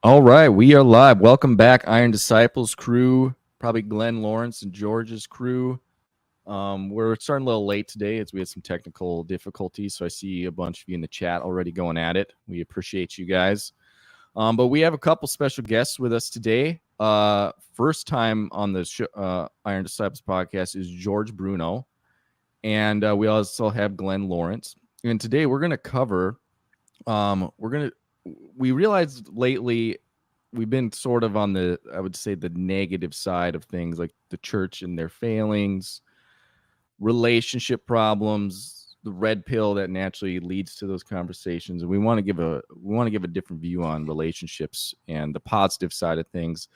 All right, we are live. Welcome back, Iron Disciples crew. Probably Glenn Lawrence and George's crew. We're starting a little late today as we had some technical difficulties. So I see a bunch of you in the chat already going at it. We appreciate you guys. But we have a couple special guests with us today. First time on the Iron Disciples podcast is George Bruno, and we also have Glenn Lawrence. And today we're going to cover. We realized lately we've been sort of on the, I would say, the negative side of things, like the church and their failings, relationship problems, the red pill that naturally leads to those conversations. And we want to give a different view on relationships and the positive side of things,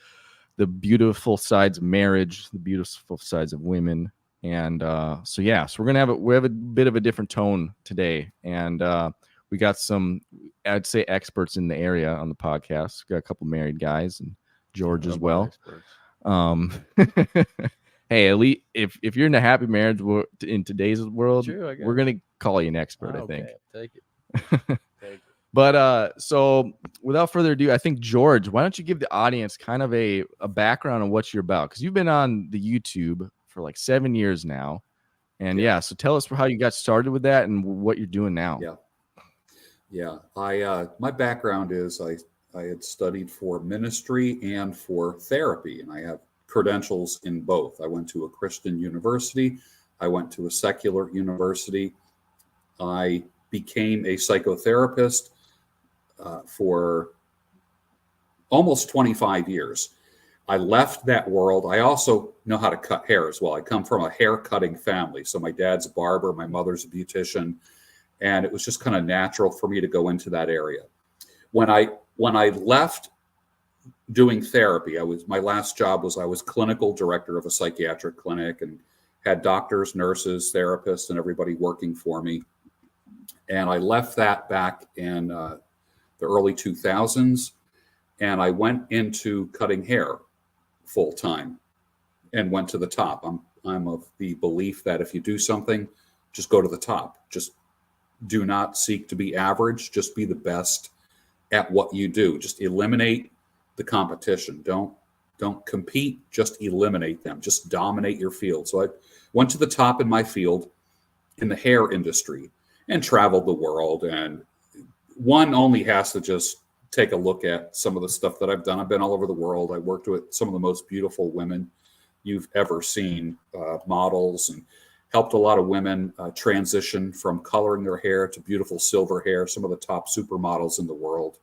the beautiful sides of marriage, the beautiful sides of women. And so we're gonna we have a bit of a different tone today, and we got some, I'd say, experts in the area on the podcast. Got a couple married guys and George as well. Hey, at least if you're in a happy marriage in today's world, we're gonna call you an expert. I think. Take it. But so without further ado, I think George, why don't you give the audience kind of a background on what you're about? Because you've been on the YouTube for like 7 years now, and so tell us how you got started with that and what you're doing now. My background is I had studied for ministry and for therapy, and I have credentials in both. I went to a Christian university. I went to a secular university. I became a psychotherapist for almost 25 years. I left that world. I also know how to cut hair as well. I come from a hair cutting family. So my dad's a barber, my mother's a beautician, and it was just kind of natural for me to go into that area. When I left doing therapy, my last job was I was clinical director of a psychiatric clinic and had doctors, nurses, therapists, and everybody working for me. And I left that back in the early 2000s, and I went into cutting hair full time and went to the top. I'm of the belief that if you do something, just go to the top. Just do not seek to be average. Just be the best at what you do. Just eliminate the competition. Don't compete. Just eliminate them. Just dominate your field. So I went to the top in my field in the hair industry and traveled the world. And one only has to just take a look at some of the stuff that I've done. I've been all over the world. I worked with some of the most beautiful women you've ever seen, models, and helped a lot of women transition from coloring their hair to beautiful silver hair, some of the top supermodels in the world.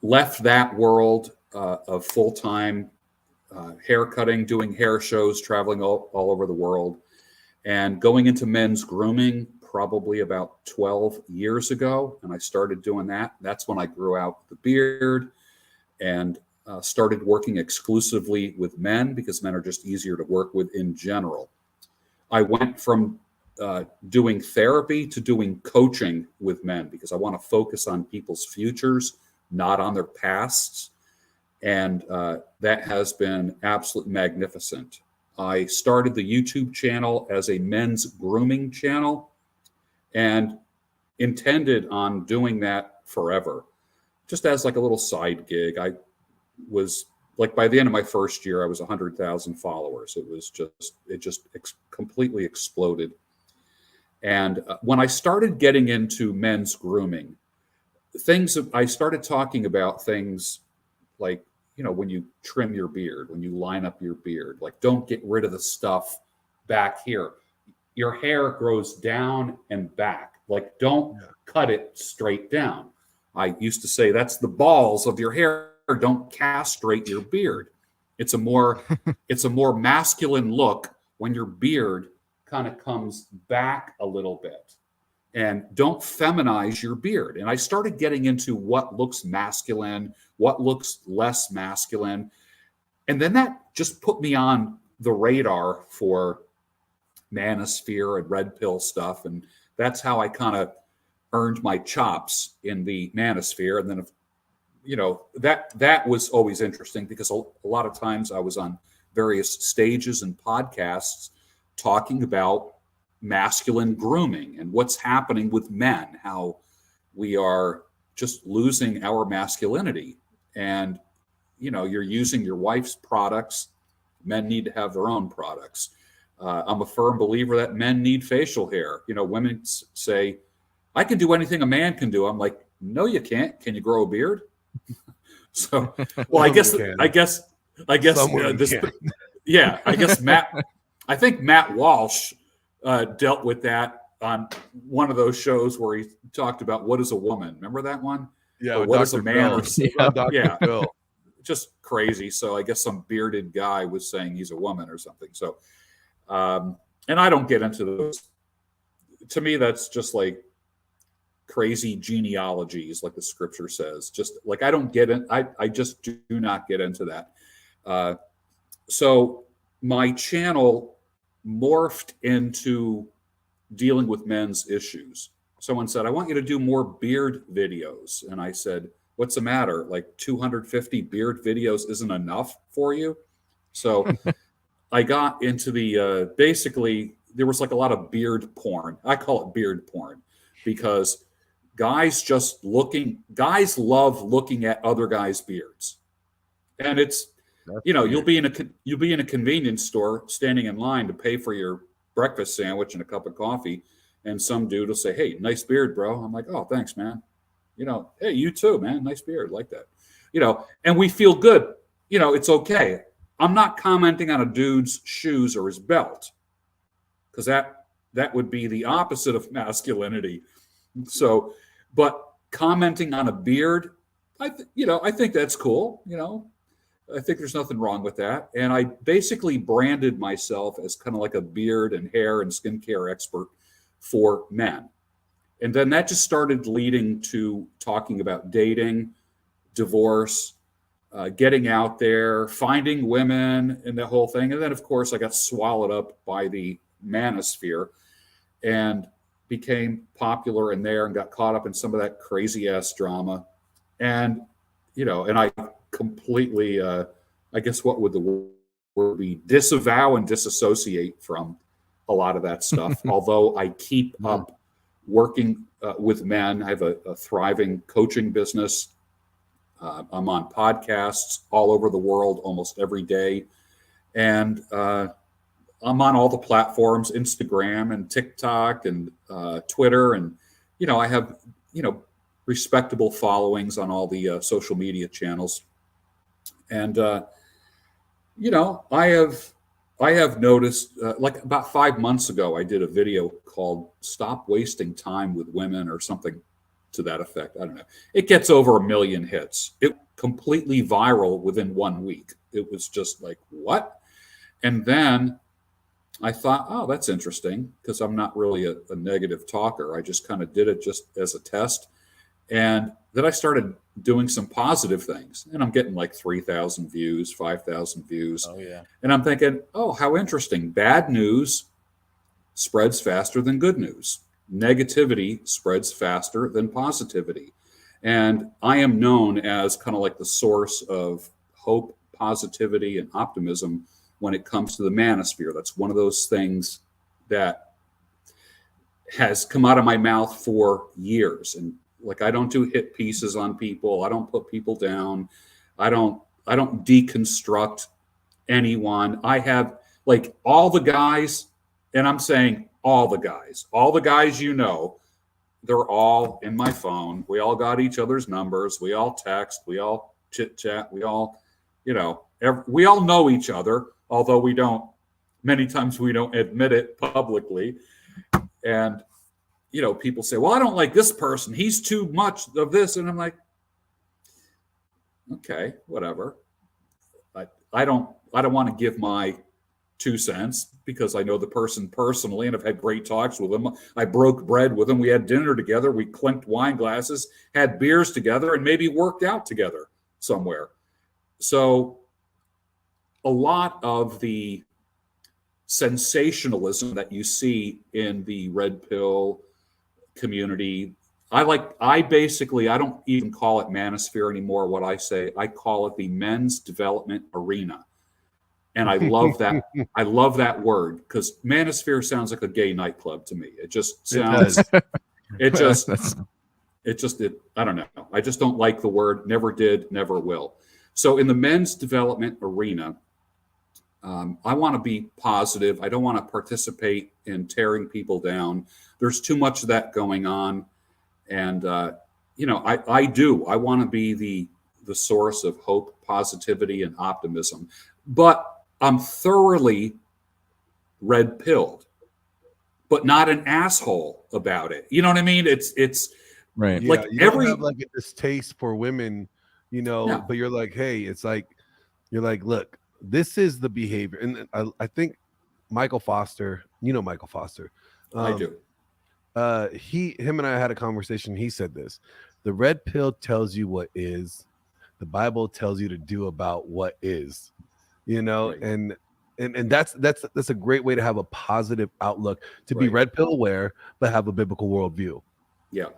Left that world of full-time hair cutting, doing hair shows, traveling all over the world, and going into men's grooming probably about 12 years ago. And I started doing that. That's when I grew out the beard and started working exclusively with men because men are just easier to work with in general. I went from doing therapy to doing coaching with men because I want to focus on people's futures, not on their pasts. And that has been absolutely magnificent. I started the YouTube channel as a men's grooming channel and intended on doing that forever, just as like a little side gig. I was like, by the end of my first year, I was 100,000 followers. It just completely exploded. And when I started getting into men's grooming, I started talking about things like, when you trim your beard, when you line up your beard, like, don't get rid of the stuff back here. Your hair grows down and back. Like, don't cut it straight down. I used to say that's the balls of your hair. Don't castrate your beard. It's a more masculine look when your beard kind of comes back a little bit. And don't feminize your beard. And I started getting into what looks masculine, what looks less masculine. And then that just put me on the radar for manosphere and red pill stuff. And that's how I kind of earned my chops in the manosphere. And then, that was always interesting because a lot of times I was on various stages and podcasts talking about masculine grooming and what's happening with men, how we are just losing our masculinity. And, you know, you're using your wife's products. Men need to have their own products. I'm a firm believer that men need facial hair. You know, women say, I can do anything a man can do. I'm like, no, you can't. Can you grow a beard? So, well, I guess this, yeah, I guess I think Matt Walsh dealt with that on one of those shows where he talked about what is a woman. Remember that one? Yeah, what is a man? Yeah, Bill. Just crazy. So I guess some bearded guy was saying he's a woman or something. So, and I don't get into those. To me, that's just like crazy genealogies, like the scripture says. Just like I don't get in. I just do not get into that. So my channel morphed into dealing with men's issues. Someone said, I want you to do more beard videos. And I said, what's the matter? Like 250 beard videos isn't enough for you? So I got into the, basically, there was like a lot of beard porn. I call it beard porn because guys love looking at other guys' beards. And it's, you know, you'll be in a convenience store standing in line to pay for your breakfast sandwich and a cup of coffee, and some dude will say, hey, nice beard, bro. I'm like, oh, thanks, man. You know, hey, you too, man. Nice beard, like that. You know, and we feel good. You know, it's okay. I'm not commenting on a dude's shoes or his belt because that would be the opposite of masculinity. So, but commenting on a beard, I think that's cool. You know, I think there's nothing wrong with that. And I basically branded myself as kind of like a beard and hair and skincare expert for men. And then that just started leading to talking about dating, divorce, getting out there, finding women and the whole thing. And then, of course, I got swallowed up by the manosphere and became popular in there and got caught up in some of that crazy ass drama. And, you know, and I completely, I guess what would the word be, disavow and disassociate from a lot of that stuff. Although I keep up working with men. I have a thriving coaching business. I'm on podcasts all over the world almost every day. And I'm on all the platforms, Instagram and TikTok and Twitter. And, you know, I have, you know, respectable followings on all the social media channels. And, you know, I have noticed, like about 5 months ago, I did a video called Stop Wasting Time with Women or something to that effect. I don't know. It gets over 1 million hits. It completely viral within 1 week. It was just like, what? And then I thought, oh, that's interesting because I'm not really a negative talker. I just kind of did it just as a test. And then I started doing some positive things, and I'm getting like 3,000 views, 5,000 views. Oh, yeah. And I'm thinking, oh, how interesting. Bad news spreads faster than good news. Negativity spreads faster than positivity. And I am known as kind of like the source of hope, positivity, and optimism when it comes to the manosphere. That's one of those things that has come out of my mouth for years. And like, I don't do hit pieces on people. I don't put people down. I don't deconstruct anyone. I have like all the guys, and I'm saying all the guys, you know, they're all in my phone. We all got each other's numbers. We all text, we all chit chat. We all, you know, we all know each other, although many times we don't admit it publicly. And, you know, people say, well, I don't like this person. He's too much of this. And I'm like, okay, whatever. I don't want to give my 2 cents because I know the person personally and I've had great talks with him. I broke bread with him. We had dinner together. We clinked wine glasses, had beers together, and maybe worked out together somewhere. So a lot of the sensationalism that you see in the red pill community, I don't even call it manosphere anymore. What I say, I call it the men's development arena. And I love that. I love that word because manosphere sounds like a gay nightclub to me. It just sounds, it I don't know. I just don't like the word. Never did, never will. So in the men's development arena, I want to be positive. I don't want to participate in tearing people down. There's too much of that going on. And, I want to be the source of hope, positivity, and optimism. But I'm thoroughly red-pilled, but not an asshole about it. You know what I mean? It's Right. Yeah, like you every don't have like a distaste for women, No. but you're like, hey, it's like, you're like, look, this is the behavior. And I think Michael Foster, Michael Foster. I do. Him and I had a conversation. He said this: the red pill tells you what is, the Bible tells you to do about what is, Right. and that's a great way to have a positive outlook, to be Right. red pill aware, but have a biblical worldview. Yeah.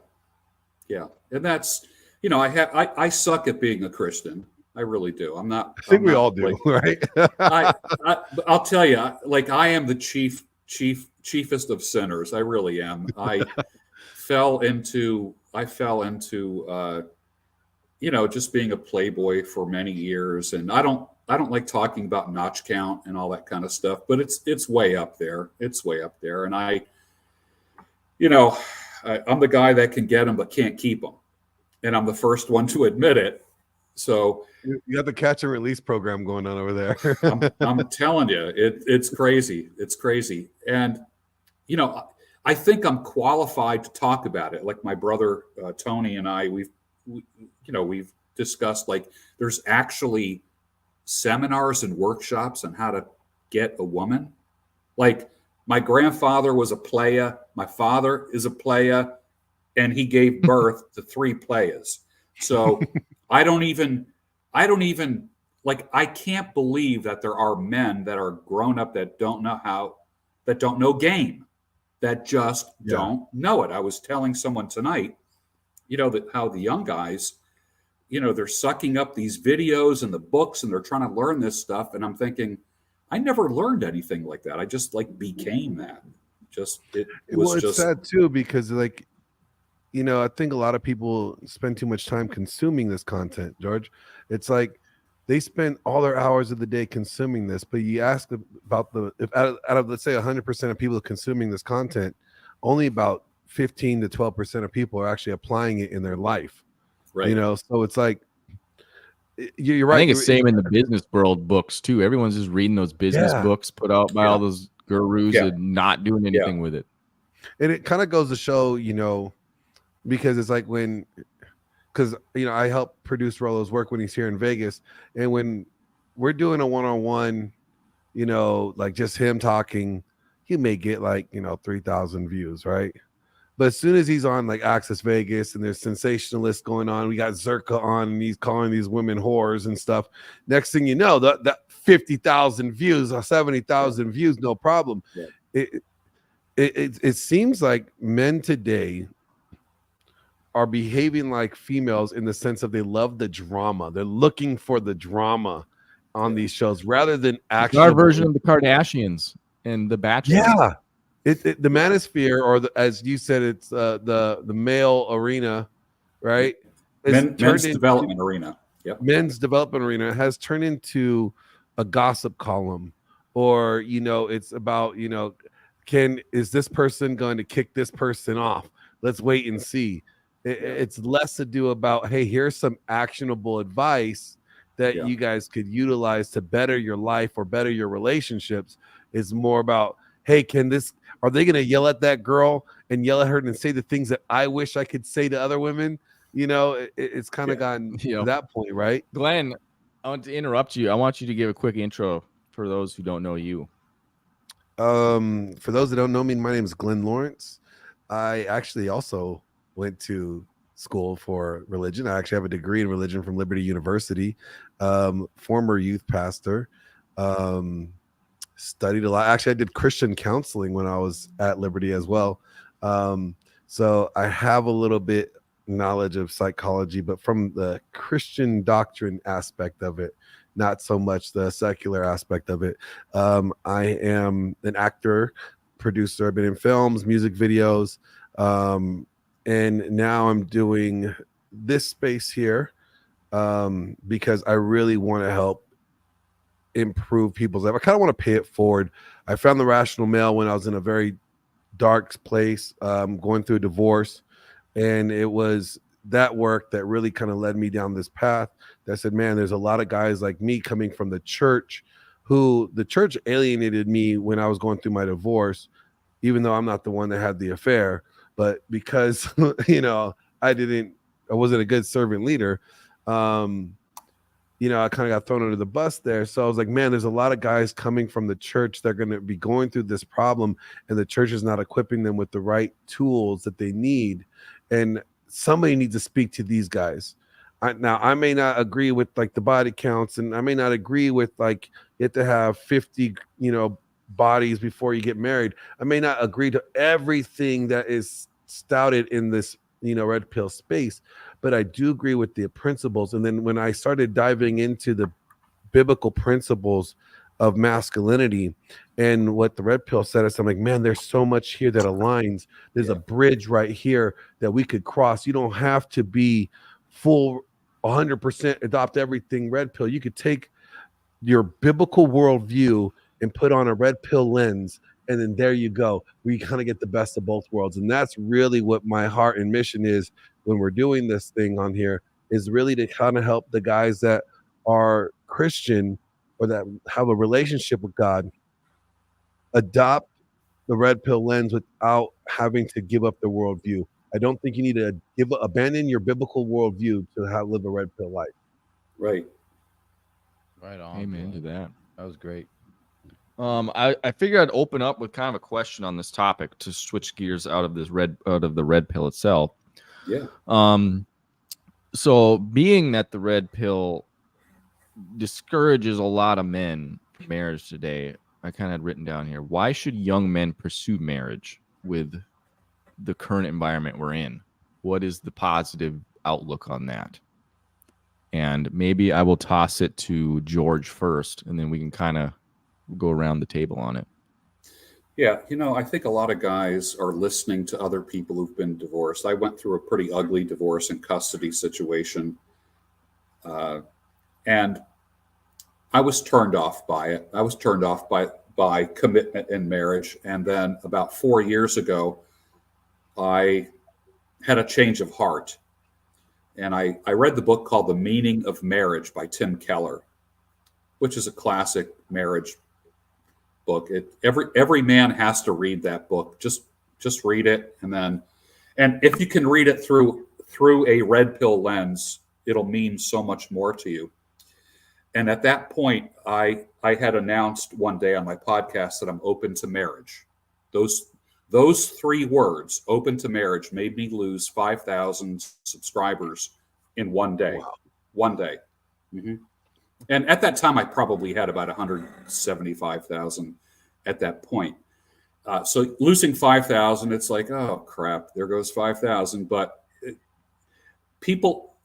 And that's, I suck at being a Christian. I really do. I'm not. I think I'm we not, all do, like, right? I'll tell you, like, I am the chiefest of sinners. I really am. I fell into, just being a playboy for many years, and I don't like talking about notch count and all that kind of stuff. But it's way up there. It's way up there, and I'm the guy that can get them but can't keep them, and I'm the first one to admit it. So You got the catch and release program going on over there. I'm telling you, it's crazy. It's crazy. And, I think I'm qualified to talk about it. Like my brother, Tony, and I, we've discussed, like, there's actually seminars and workshops on how to get a woman. Like, my grandfather was a playa. My father is a playa, and he gave birth to 3 playas. So I don't even like, I can't believe that there are men that are grown up that don't know game, that just don't know it. I was telling someone tonight, that how the young guys, they're sucking up these videos and the books, and they're trying to learn this stuff. And I'm thinking, I never learned anything like that. I just, like, became that. It's sad too, because, like, I think a lot of people spend too much time consuming this content, George. It's like they spend all their hours of the day consuming this, but you ask about if out of let's say 100% of people consuming this content, only about 15 to 12% of people are actually applying it in their life. Right. So it's like, you're right. I think it's same in the business world books too. Everyone's just reading those business books put out by all those gurus and not doing anything with it. And it kind of goes to show, because it's like because I help produce Rollo's work when he's here in Vegas, and when we're doing a one-on-one, like just him talking, he may get like 3,000 views, right? But as soon as he's on like Access Vegas and there's sensationalists going on, we got Zerka on and he's calling these women whores and stuff. Next thing you know, that 50,000 views or 70,000 views, no problem. Yeah. It seems like men today are behaving like females in the sense of they love the drama. They're looking for the drama on these shows rather than actually our version of the Kardashians and the Bachelor. Yeah. The manosphere, or as you said, it's the male arena, right? Men's development arena. Yep. Men's development arena has turned into a gossip column, or it's about is this person going to kick this person off? Let's wait and see. It's less to do about, hey, here's some actionable advice that you guys could utilize to better your life or better your relationships. It's more about, hey, are they going to yell at that girl and yell at her and say the things that I wish I could say to other women? It's kind of gotten to that point, right? Glenn, I want to interrupt you. I want you to give a quick intro for those who don't know you. For those that don't know me, my name is Glenn Lawrence. I actually also went to school for religion. I actually have a degree in religion from Liberty University. Former youth pastor. Studied a lot. Actually, I did Christian counseling when I was at Liberty as well. So I have a little bit knowledge of psychology, but from the Christian doctrine aspect of it, not so much the secular aspect of it. I am an actor, producer. I've been in films, music videos. and now I'm doing this space here because I really want to help improve people's life. I kind of want to pay it forward. I found the rational male when I was in a very dark place, going through a divorce, and it was that work that really kind of led me down this path that said, man, there's a lot of guys like me coming from the church who the church alienated me when I was going through my divorce, even though I'm not the one that had the affair, but because I wasn't a good servant leader, I kind of got thrown under the bus there. So I was like, man, there's a lot of guys coming from the church that are going to be going through this problem, and the church is not equipping them with the right tools that they need. And somebody needs to speak to these guys. Now, I may not agree with like the body counts, and I may not agree with like you have to have 50, bodies before you get married. I may not agree to everything that is stouted in this, red pill space, but I do agree with the principles. And then when I started diving into the biblical principles of masculinity and what the red pill said, I'm like, man, there's so much here that aligns. There's a bridge right here that we could cross. You don't have to be full 100% adopt everything red pill. You could take your biblical worldview and put on a red pill lens, and then there you go. We kind of get the best of both worlds. And that's really what my heart and mission is when we're doing this thing on here, is really to kind of help the guys that are Christian or that have a relationship with God adopt the red pill lens without having to give up their worldview. I don't think you need to abandon your biblical worldview to live a red pill life. Right. Right on. Amen to that. That was great. I figured I'd open up with kind of a question on this topic to switch gears out of the red pill itself. Yeah. So being that the red pill discourages a lot of men from marriage today, I kind of had written down here, why should young men pursue marriage with the current environment we're in? What is the positive outlook on that? And maybe I will toss it to George first, and then we can kind of go around the table on it. Yeah, I think a lot of guys are listening to other people who've been divorced. I went through a pretty ugly divorce and custody situation, and I was turned off by it. I was turned off by commitment in marriage. And then about 4 years ago, I had a change of heart. And I read the book called The Meaning of Marriage by Tim Keller, which is a classic marriage book. Every man has to read that book. Just read it, and if you can read it through a red pill lens, it'll mean so much more to you. And at that point, I had announced one day on my podcast that I'm open to marriage. Those 3 words, open to marriage, made me lose 5,000 subscribers in one day. Wow. One day. Mm-hmm. And at that time, I probably had about 175,000 at that point. So losing 5,000, it's like, oh, crap, there goes 5,000. But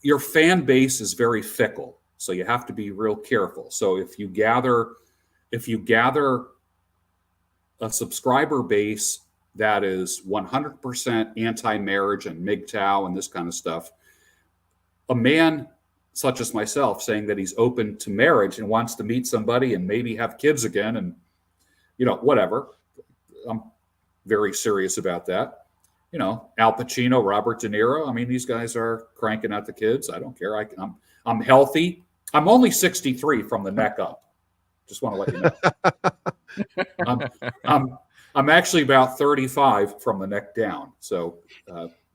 your fan base is very fickle. So you have to be real careful. So if you gather a subscriber base that is 100% anti-marriage and MGTOW and this kind of stuff, a man such as myself saying that he's open to marriage and wants to meet somebody and maybe have kids again and, whatever. I'm very serious about that. Al Pacino, Robert De Niro. I mean, these guys are cranking out the kids. I don't care. I'm healthy. I'm only 63 from the neck up. Just want to let you know. I'm actually about 35 from the neck down. So,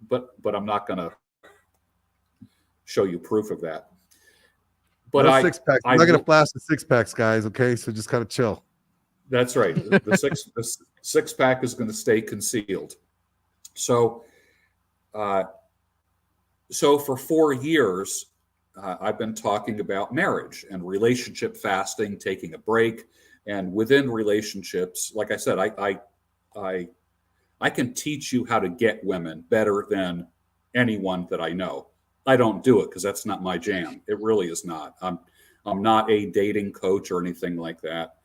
but I'm not going to show you proof of that. But no six packs. I'm not going to flash the 6-packs, guys. Okay, so just kind of chill. That's right. The six pack is going to stay concealed. So, for 4 years, I've been talking about marriage and relationship fasting, taking a break, and within relationships, like I said, I can teach you how to get women better than anyone that I know. I don't do it because that's not my jam. It really is not. I'm not a dating coach or anything like that.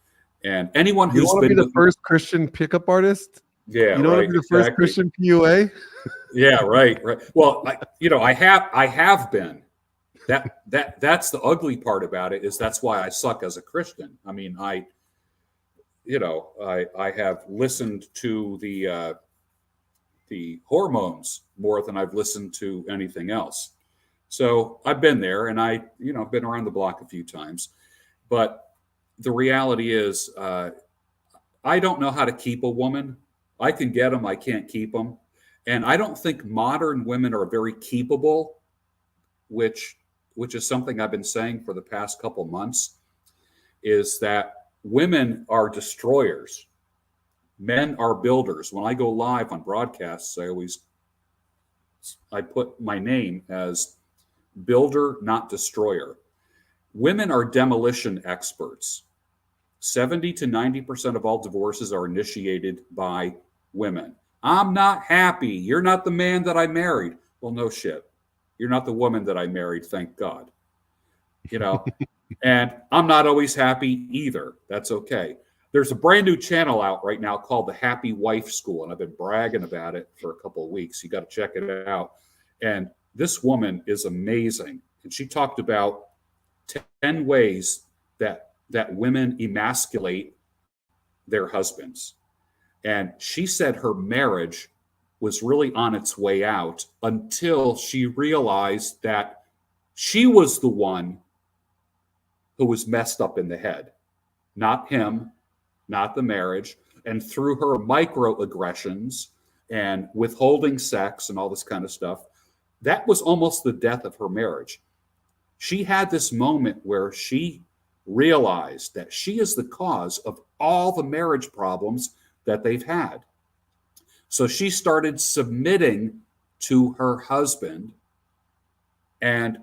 And anyone who's been the first Christian pickup artist, yeah, you don't want to be the first Christian PUA. Yeah, right. Well, I have been. That's the ugly part about it, is that's why I suck as a Christian. I mean, I have listened to the hormones more than I've listened to anything else. So I've been there, and I've been around the block a few times. But the reality is, I don't know how to keep a woman. I can get them, I can't keep them. And I don't think modern women are very keepable, which is something I've been saying for the past couple months, is that women are destroyers. Men are builders. When I go live on broadcasts, I put my name as builder, not destroyer. Women are demolition experts. 70 to 90% of all divorces are initiated by women. I'm not happy. You're not the man that I married. Well, no shit. You're not the woman that I married, thank God. And I'm not always happy either. That's okay. There's a brand new channel out right now called the Happy Wife School, and I've been bragging about it for a couple of weeks. You got to check it out. And this woman is amazing. And she talked about 10 ways that women emasculate their husbands. And she said her marriage was really on its way out until she realized that she was the one who was messed up in the head, not him, not the marriage. And through her microaggressions and withholding sex and all this kind of stuff, that was almost the death of her marriage. She had this moment where she realized that she is the cause of all the marriage problems that they've had. So she started submitting to her husband, and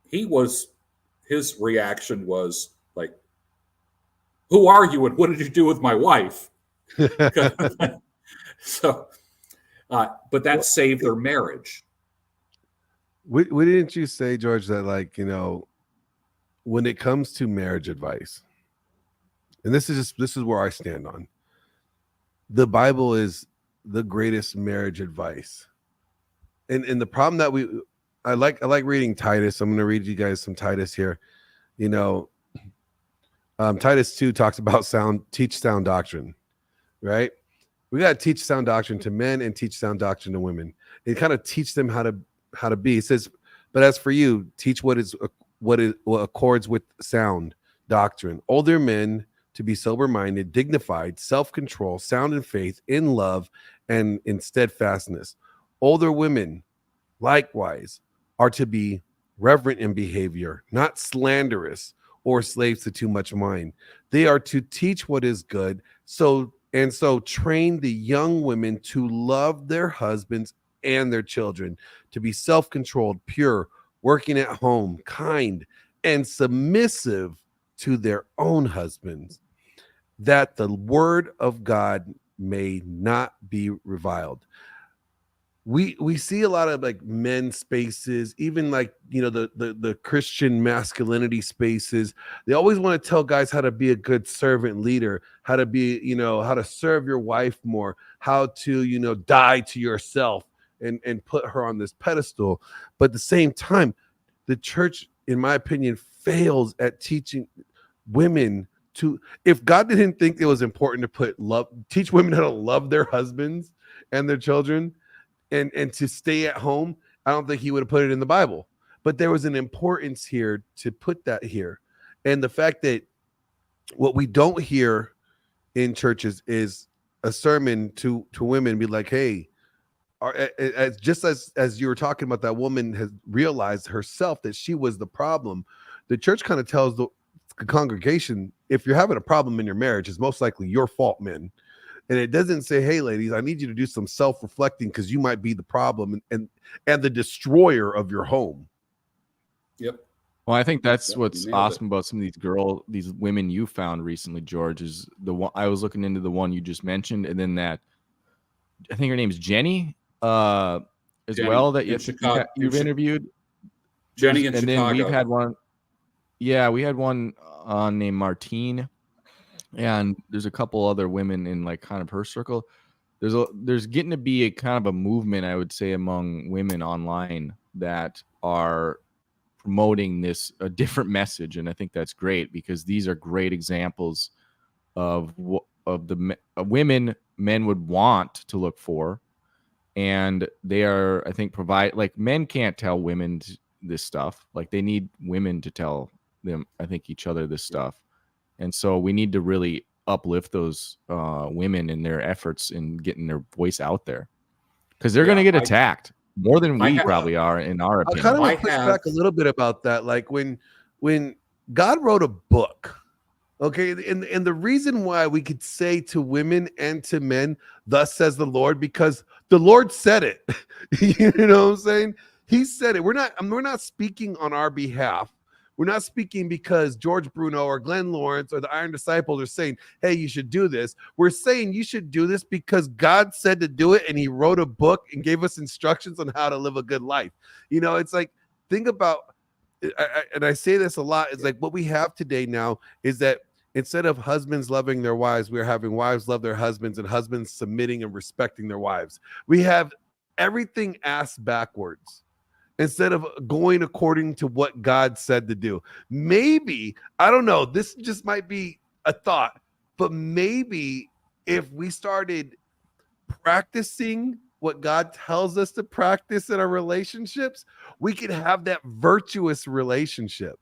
his reaction was like, "Who are you and what did you do with my wife?" So, but that saved their marriage. What didn't you say, George, that when it comes to marriage advice, and this is where I stand on, the Bible is the greatest marriage advice. And the problem that I like reading Titus. I'm going to read you guys some Titus here. Titus 2 talks about teach sound doctrine, right? We got to teach sound doctrine to men and teach sound doctrine to women. And kind of teach them how to be. It says, but as for you, teach what accords with sound doctrine. Older men to be sober-minded, dignified, self-control, sound in faith, in love, and in steadfastness. Older women, likewise, are to be reverent in behavior, not slanderous or slaves to too much wine. They are to teach what is good, so train the young women to love their husbands and their children, to be self-controlled, pure, working at home, kind, and submissive to their own husbands, that the word of God may not be reviled. We see a lot of men spaces, even the Christian masculinity spaces. They always want to tell guys how to be a good servant leader, how to be, how to serve your wife more, how to, die to yourself and put her on this pedestal. But at the same time, the church, in my opinion, fails at teaching women to, if God didn't think it was important to teach women how to love their husbands and their children, and to stay at home, I don't think he would have put it in the Bible. But there was an importance here to put that here. And the fact that what we don't hear in churches is a sermon to women be like, hey, just as you were talking about, that woman has realized herself that she was the problem. The church kind of tells the congregation, if you're having a problem in your marriage, it's most likely your fault, men. And it doesn't say, hey, ladies, I need you to do some self-reflecting because you might be the problem and the destroyer of your home. Yep. Well, I think that's what's awesome about some of these women you found recently, George, is the one I was looking into, the one you just mentioned, and then that I think her name is Jenny, as Jenny, well, that you've interviewed. Jenny in and Chicago. Then we've had one. Yeah, we had one named Martine, and there's a couple other women in kind of her circle. there's getting to be a kind of a movement, I would say, among women online that are promoting a different message, and I think that's great because these are great examples of women men would want to look for, and they are, I think, men can't tell women this stuff. Like, they need women to tell them, I think, each other this stuff, and so we need to really uplift those women in their efforts in getting their voice out there, because they're going to get attacked more than we probably are, in our I opinion. kind of want to push back a little bit about that. Like when God wrote a book, okay, and the reason why we could say to women and to men, "Thus says the Lord," because the Lord said it. You know what I'm saying? He said it. We're not speaking on our behalf. We're not speaking because George Bruno or Glenn Lawrence or the Iron Disciples are saying, "Hey, you should do this." We're saying you should do this because God said to do it, and He wrote a book and gave us instructions on how to live a good life. You know, it's like, think about, and I say this a lot, it's like what we have today now is that instead of husbands loving their wives, we're having wives love their husbands and husbands submitting and respecting their wives. We have everything ass backwards, instead of going according to what God said to do. Maybe, I don't know, this just might be a thought, but maybe if we started practicing what God tells us to practice in our relationships, we could have that virtuous relationship.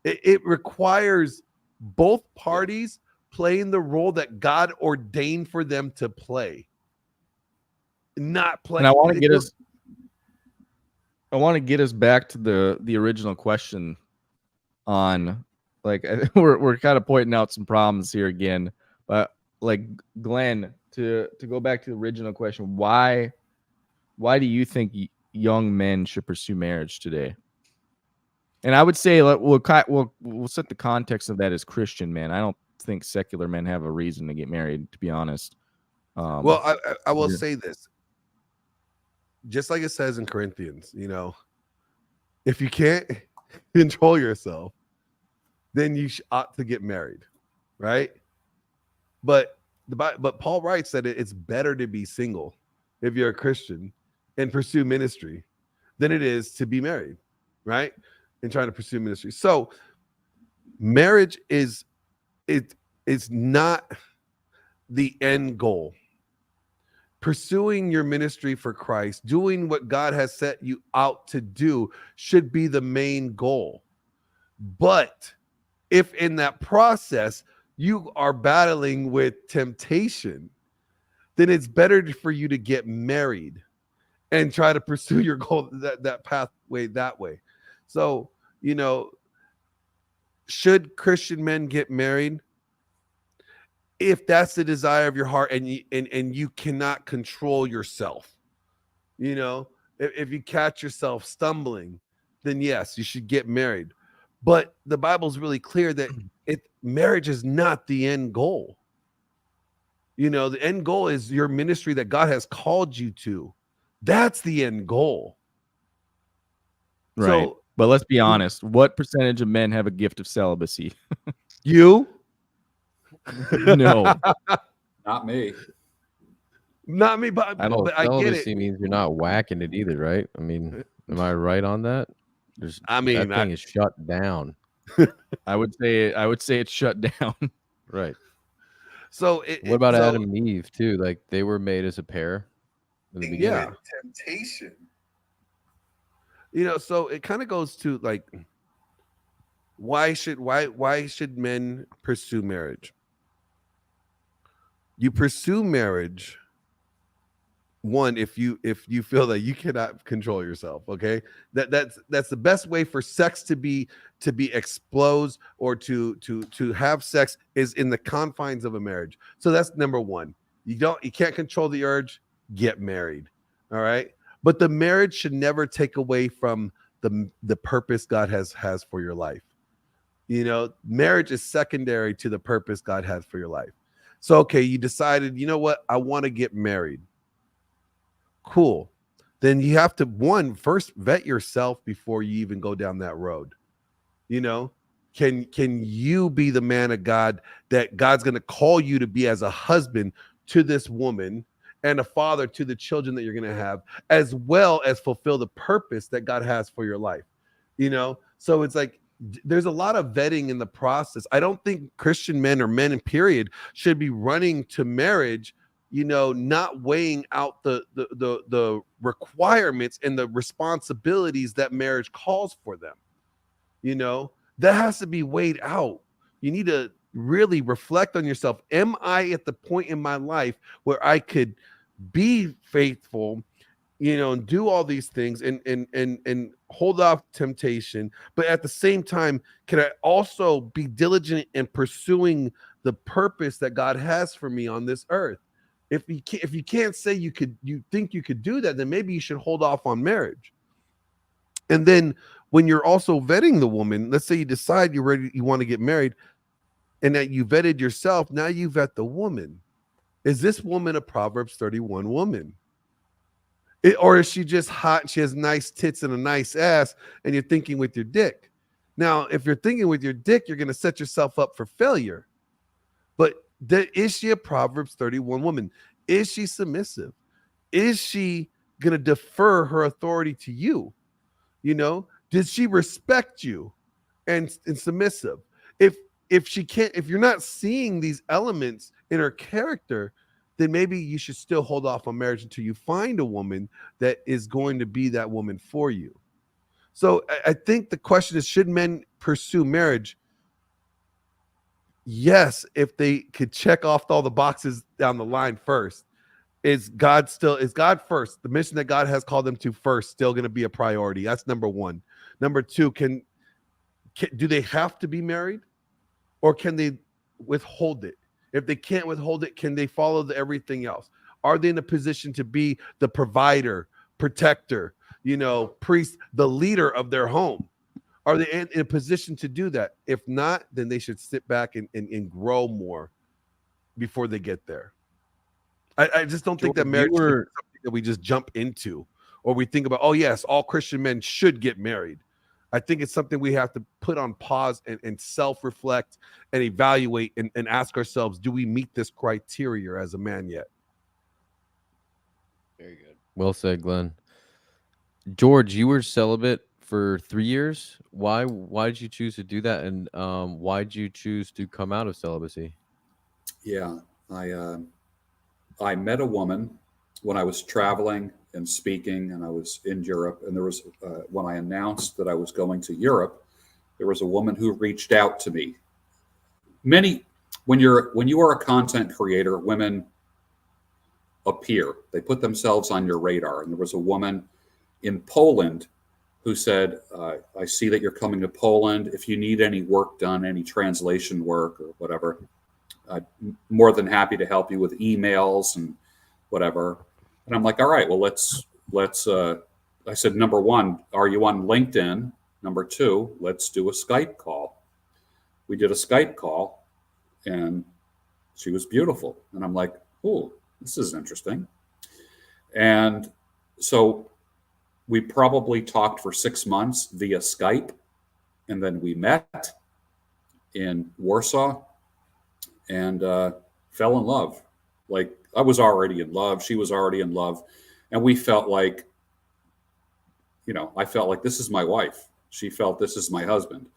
It requires both parties playing the role that God ordained for them to play. Not play. And I want to get us back to the original question on, like, we're kind of pointing out some problems here again, but like, Glenn, to go back to the original question, why do you think young men should pursue marriage today? And I would say we'll set the context of that as Christian men. I don't think secular men have a reason to get married, to be honest. Well, I will say this. Just like it says in Corinthians, you know, if you can't control yourself, then you ought to get married, right? But Paul writes that it's better to be single if you're a Christian and pursue ministry than it is to be married, right? And trying to pursue ministry. So marriage is not the end goal. Pursuing your ministry for Christ, doing what God has set you out to do, should be the main goal. But if in that process you are battling with temptation, then it's better for you to get married and try to pursue your goal, that pathway that way. So, you know, should Christian men get married? If that's the desire of your heart, and you cannot control yourself, you know, if you catch yourself stumbling, then yes, you should get married. But the Bible's really clear that marriage is not the end goal. You know, the end goal is your ministry that God has called you to. That's the end goal. Right. So, but let's be honest. What percentage of men have a gift of celibacy? You? No. Not me. Not me, but I get it. Celibacy means you're not whacking it either, right? I mean, am I right on that? That thing is shut down. I would say it's shut down. Right. So what about Adam and Eve too? Like, they were made as a pair in the beginning. Yeah, temptation. You know, so it kind of goes to like, why should men pursue marriage? You pursue marriage, one, if you feel that you cannot control yourself, okay? That's the best way for sex to be exposed, or to have sex, is in the confines of a marriage. So that's number one. You can't control the urge, get married. All right. But the marriage should never take away from the purpose God has for your life. You know, marriage is secondary to the purpose God has for your life. So, okay, you decided, you know what? I want to get married. Cool. Then you have to, first vet yourself before you even go down that road. You know, can you be the man of God that God's going to call you to be as a husband to this woman? and a father to the children that you're going to have, as well as fulfill the purpose that God has for your life. You know, so it's like there's a lot of vetting in the process. I don't think Christian men or men in period should be running to marriage, you know, not weighing out the requirements and the responsibilities that marriage calls for them. You know, that has to be weighed out. You need to really reflect on yourself. Am I at the point in my life where I could be faithful, you know, and do all these things and hold off temptation, but at the same time, can I also be diligent in pursuing the purpose that God has for me on this earth? If you can't say you think you could do that, then maybe you should hold off on marriage. And then when you're also vetting the woman, let's say you decide you're ready, you want to get married, and that you vetted yourself, now you vet the woman. Is this woman a Proverbs 31 woman? Or is she just hot and she has nice tits and a nice ass and you're thinking with your dick? Now, if you're thinking with your dick, you're going to set yourself up for failure. But is she a Proverbs 31 woman? Is she submissive? Is she going to defer her authority to you? You know, did she respect you and submissive? If she can't, if you're not seeing these elements in her character, then maybe you should still hold off on marriage until you find a woman that is going to be that woman for you. So I think the question is, should men pursue marriage? Yes, if they could check off all the boxes down the line first. Is God first? The mission that God has called them to first still going to be a priority? That's number one. Number two, do they have to be married, or can they withhold it? If they can't withhold it, can they follow everything else? Are they in a position to be the provider, protector, you know, priest, the leader of their home? Are they in a position to do that? If not, then they should sit back and grow more before they get there. I just don't think that marriage is something that we just jump into, or we think about, oh yes, all Christian men should get married. I think it's something we have to put on pause and self-reflect and evaluate and ask ourselves, do we meet this criteria as a man yet? Very good. Well said, Glenn. George, you were celibate for 3 years. Why did you choose to do that? And why did you choose to come out of celibacy? Yeah, I met a woman when I was traveling and speaking, and I was in Europe. And there was when I announced that I was going to Europe, there was a woman who reached out to me. When you are a content creator, women appear. They put themselves on your radar. And there was a woman in Poland who said, I see that you're coming to Poland. If you need any work done, any translation work or whatever, I'm more than happy to help you with emails and whatever. And I'm like, all right, well, let's I said, number one, are you on LinkedIn? Number two, let's do a Skype call. We did a Skype call and she was beautiful. And I'm like, oh, this is interesting. And so we probably talked for 6 months via Skype. And then we met in Warsaw and fell in love. Like, I was already in love. She was already in love. And we felt like, you know, I felt like this is my wife. She felt this is my husband.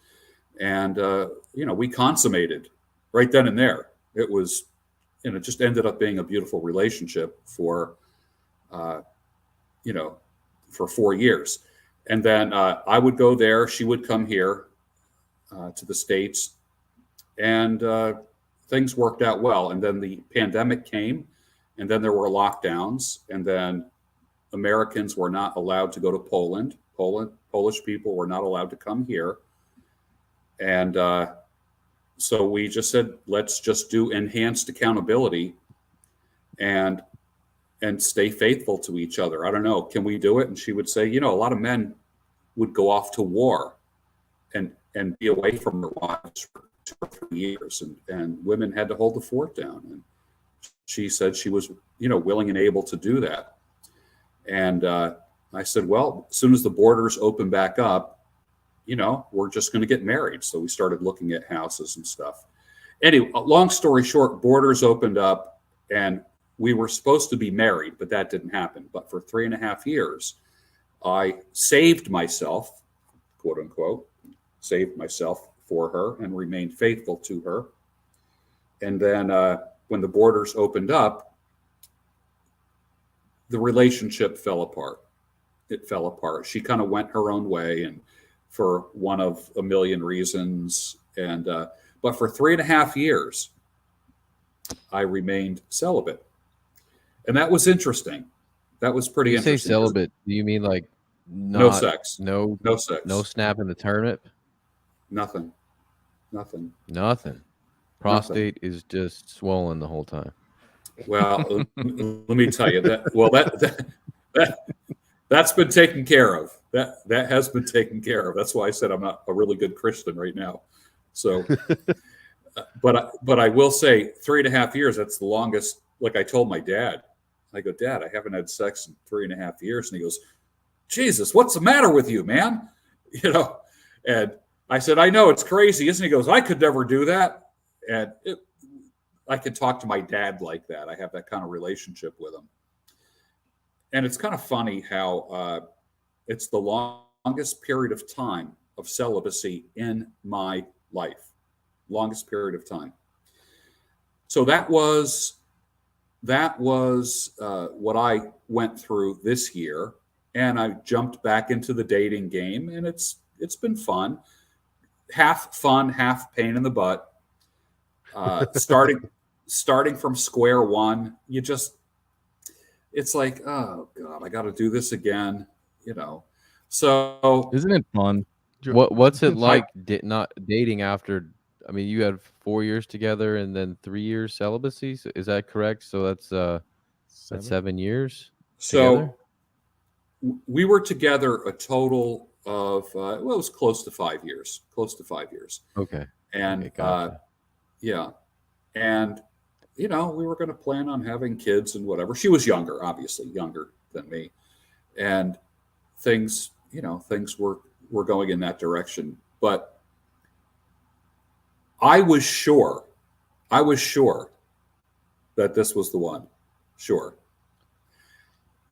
And, you know, we consummated right then and there. It was, you know, it just ended up being a beautiful relationship for, you know, for 4 years. And then I would go there. She would come here to the States. And things worked out well. And then the pandemic came, and then there were lockdowns, and then Americans were not allowed to go to Poland. Polish people were not allowed to come here. And so we just said, let's just do enhanced accountability and stay faithful to each other. I don't know, can we do it? And she would say, you know, a lot of men would go off to war and be away from their wives for 2 or 3 years, and women had to hold the fort down. And she said she was, you know, willing and able to do that. And I said, well, as soon as the borders open back up, you know, we're just going to get married. So we started looking at houses and stuff. Anyway, long story short, borders opened up and we were supposed to be married, but that didn't happen. But for 3.5 years, I saved myself, quote unquote, saved myself for her and remained faithful to her. And then when the borders opened up, the relationship fell apart. It fell apart. She kind of went her own way, and for one of a million reasons. And but for 3.5 years, I remained celibate, and that was interesting. That was pretty You say interesting. celibate, do you mean like No sex. No sex. No snap in the turnip? Nothing. Nothing. Prostate is just swollen the whole time. Well, let me tell you that. Well, that's been taken care of. That has been taken care of. That's why I said I'm not a really good Christian right now. So, but I will say 3.5 years. That's the longest. Like I told my dad, I go, Dad, I haven't had sex in 3.5 years, and he goes, Jesus, what's the matter with you, man? You know, and I said, I know it's crazy, isn't it? He goes, I could never do that, and I could talk to my dad like that. I have that kind of relationship with him. And it's kind of funny how it's the longest period of time of celibacy in my life. Longest period of time. So that was what I went through this year. And I jumped back into the dating game, and it's been fun. Half fun, half pain in the butt. Starting from square one, it's like, oh God, I got to do this again, you know. So Isn't it fun? What's it like not dating after? I mean, you had 4 years together and then 3 years celibacy. So is that correct? So that's 7 years together. So we were together a total of it was close to 5 years. Okay. And Okay, gotcha. yeah, and we were going to plan on having kids and whatever. She was younger, obviously younger than me, and things were going in that direction. But I was sure that this was the one. Sure.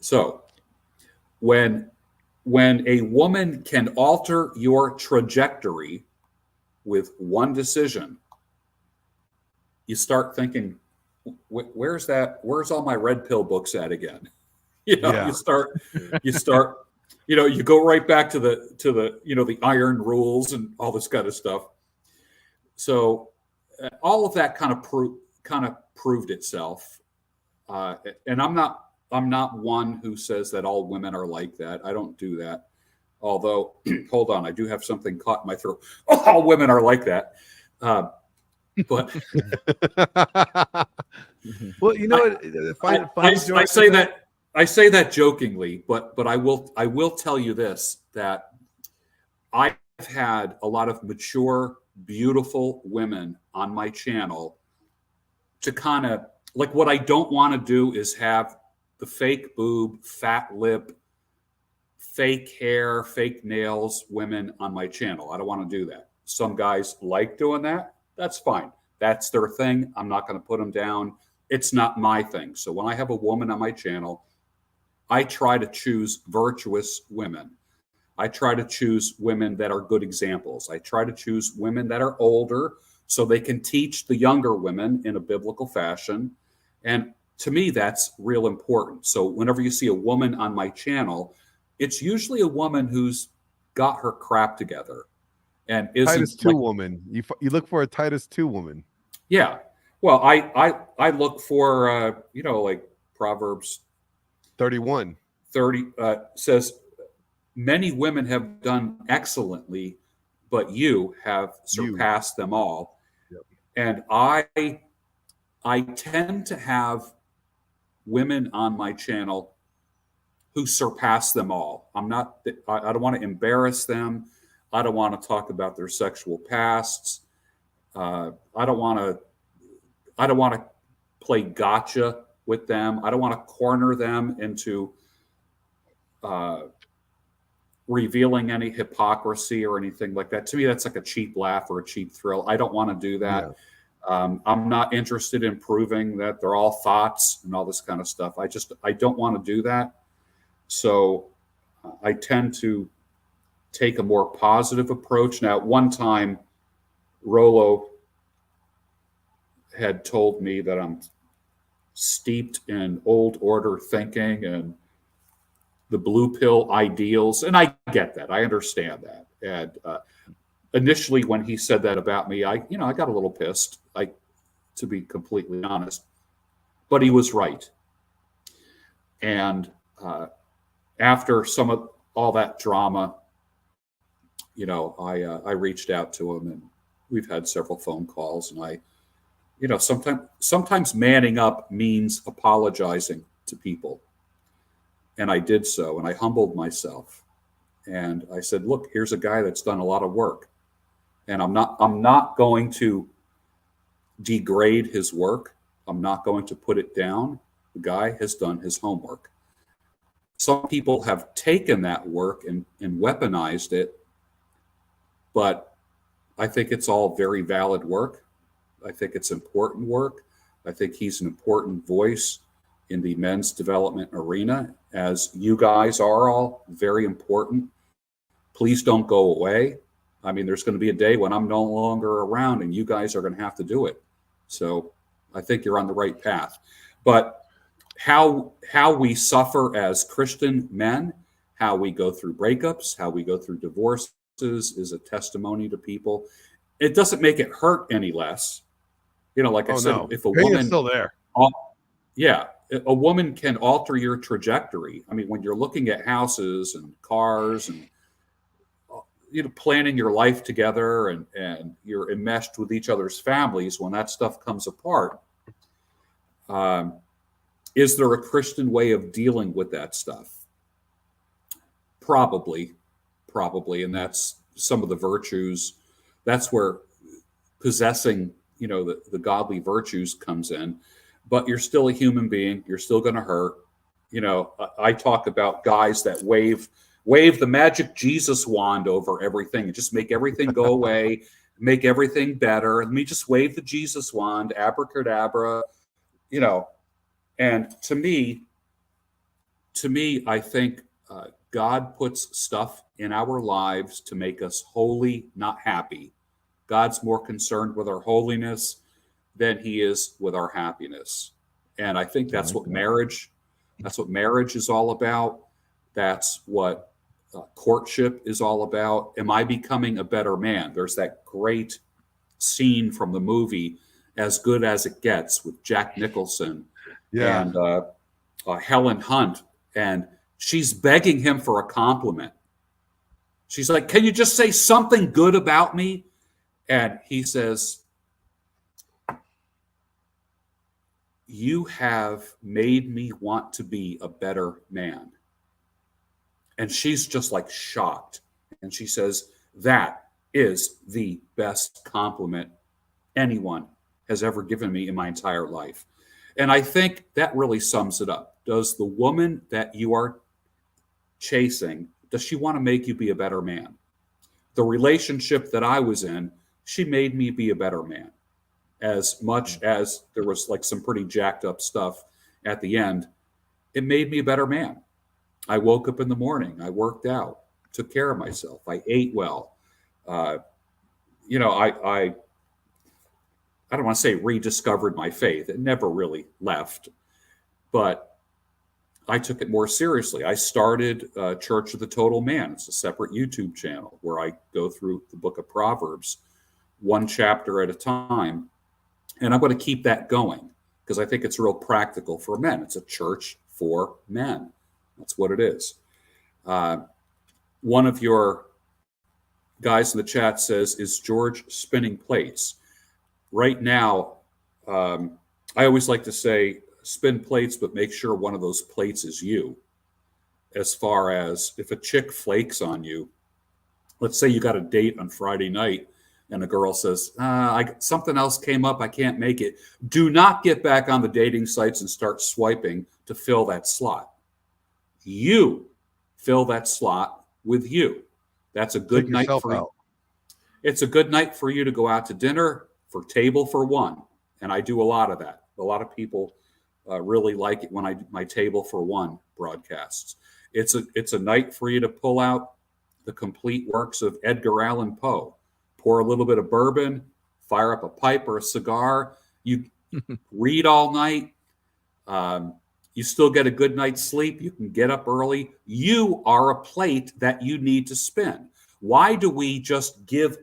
So when a woman can alter your trajectory with one decision, you start thinking, where's all my red pill books at again? You start, you go right back to the iron rules and all this kind of stuff. So all of that kind of proved itself. And I'm not one who says that all women are like that. I don't do that. Although, hold on, I do have something caught in my throat. Oh, all women are like that. But well, I say that jokingly, but I will tell you this, that I've had a lot of mature, beautiful women on my channel to kind of, like, what I don't want to do is have the fake boob, fat lip, fake hair, fake nails women on my channel. I don't want to do that. Some guys like doing that. That's fine. That's their thing. I'm not going to put them down. It's not my thing. So when I have a woman on my channel, I try to choose virtuous women. I try to choose women that are good examples. I try to choose women that are older so they can teach the younger women in a biblical fashion. And to me, that's real important. So whenever you see a woman on my channel, it's usually a woman who's got her crap together and isn't Titus 2 woman. You look for a Titus 2 woman. Yeah. Well, I look for like Proverbs 31 says, many women have done excellently, but you have surpassed them all. Yep. And I tend to have women on my channel who surpass them all. I don't want to embarrass them. I don't want to talk about their sexual pasts. I don't want to play gotcha with them. I don't want to corner them into revealing any hypocrisy or anything like that. To me, that's like a cheap laugh or a cheap thrill. I don't want to do that. I'm not interested in proving that they're all thoughts and all this kind of stuff. I don't want to do that. So I tend to take a more positive approach. Now, at one time, Rollo had told me that I'm steeped in old order thinking and the blue pill ideals. And I get that. I understand that. And initially, when he said that about me, I got a little pissed, to be completely honest. But he was right. And after some of all that drama, I reached out to him, and we've had several phone calls. And sometimes manning up means apologizing to people. And I did so, and I humbled myself. And I said, look, here's a guy that's done a lot of work. And I'm not going to degrade his work. I'm not going to put it down. The guy has done his homework. Some people have taken that work and weaponized it, but I think it's all very valid work. I think it's important work. I think he's an important voice in the men's development arena, as you guys are all very important. Please don't go away. I mean, there's going to be a day when I'm no longer around and you guys are going to have to do it. So I think you're on the right path. But how we suffer as Christian men, how we go through breakups, how we go through divorces is a testimony to people. It doesn't make it hurt any less. Like I said, no. If a Pain woman is still there. A woman can alter your trajectory. I mean, when you're looking at houses and cars and planning your life together and you're enmeshed with each other's families, when that stuff comes apart, is there a Christian way of dealing with that stuff? Probably. And that's some of the virtues. That's where possessing, the godly virtues comes in. But you're still a human being. You're still going to hurt. I talk about guys that wave the magic Jesus wand over everything and just make everything go away, make everything better. Let me just wave the Jesus wand, abracadabra, And to me, I think God puts stuff in our lives to make us holy, not happy. God's more concerned with our holiness than he is with our happiness. And I think that's what marriage is all about. That's what courtship is all about. Am I becoming a better man? There's that great scene from the movie As Good as It Gets with Jack Nicholson and Helen Hunt. And she's begging him for a compliment. She's like, can you just say something good about me? And he says, you have made me want to be a better man. And she's just like shocked. And she says, that is the best compliment anyone has ever given me in my entire life. And I think that really sums it up. Does the woman that you are chasing, does she want to make you be a better man? The relationship that I was in, she made me be a better man. As much as there was like some pretty jacked up stuff at the end, it made me a better man. I woke up in the morning, I worked out, took care of myself, I ate well. I don't want to say rediscovered my faith. It never really left, but I took it more seriously. I started Church of the Total Man. It's a separate YouTube channel where I go through the book of Proverbs, one chapter at a time. And I'm going to keep that going because I think it's real practical for men. It's a church for men. That's what it is. One of your guys in the chat says, is George spinning plates? Right now, I always like to say spin plates, but make sure one of those plates is you. As far as if a chick flakes on you, let's say you got a date on Friday night and the girl says, something else came up, I can't make it. Do not get back on the dating sites and start swiping to fill that slot. You fill that slot with you. That's a good night for you. It's a good night for you to go out to dinner, for Table for One, and I do a lot of that. A lot of people really like it when I do my Table for One broadcasts. It's a night for you to pull out the complete works of Edgar Allan Poe, pour a little bit of bourbon, fire up a pipe or a cigar. You read all night. You still get a good night's sleep. You can get up early. You are a plate that you need to spin. Why do we just give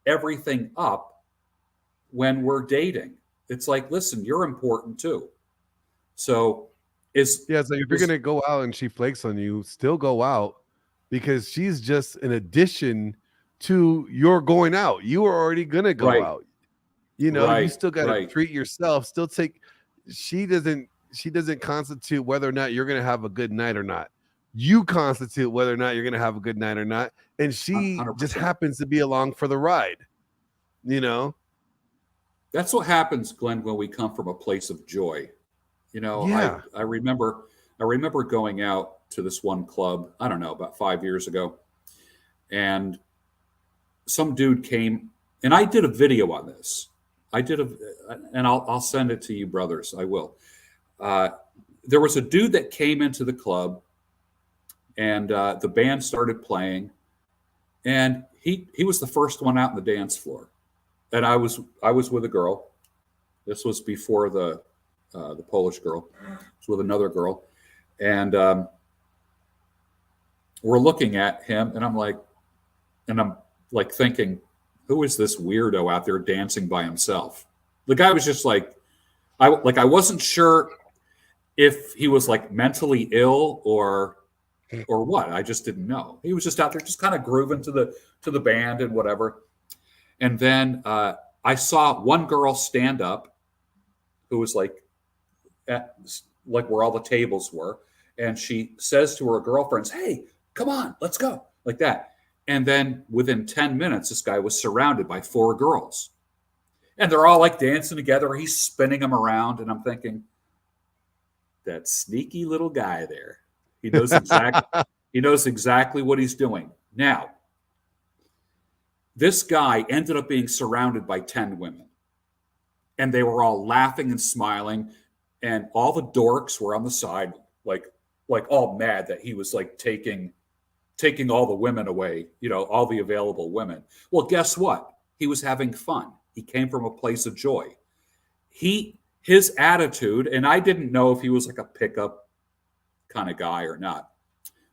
everything up when we're dating? It's like, listen, you're important too. So So if you're gonna go out and she flakes on you, still go out, because she's just an addition to your going out. You are already gonna go out. You still gotta treat yourself. Still take. She doesn't constitute whether or not you're gonna have a good night or not. You constitute whether or not you're gonna have a good night or not, and she 100%. just happens to be along for the ride. That's what happens, Glenn, when we come from a place of joy. Yeah. I remember going out to this one club, I don't know, about 5 years ago, and some dude came, and I did a video on this. And I'll send it to you, brothers. I will. There was a dude that came into the club, and the band started playing, and he was the first one out on the dance floor, and I was with a girl. This was before the Polish girl. I was with another girl, and we're looking at him, and I'm like thinking, who is this weirdo out there dancing by himself? The guy was just like, I wasn't sure if he was like mentally ill or what. I just didn't know. He was just out there, just kind of grooving to the band and whatever. And then I saw one girl stand up, who was like where all the tables were, and she says to her girlfriends, "Hey, come on, let's go," like that. And then within 10 minutes, this guy was surrounded by 4 girls. And they're all like dancing together. He's spinning them around. And I'm thinking, that sneaky little guy there. He knows exactly what he's doing. Now, this guy ended up being surrounded by 10 women. And they were all laughing and smiling. And all the dorks were on the side, like all mad that he was like taking all the women away, all the available women. Well, guess what? He was having fun. He came from a place of joy. His attitude, and I didn't know if he was like a pickup kind of guy or not,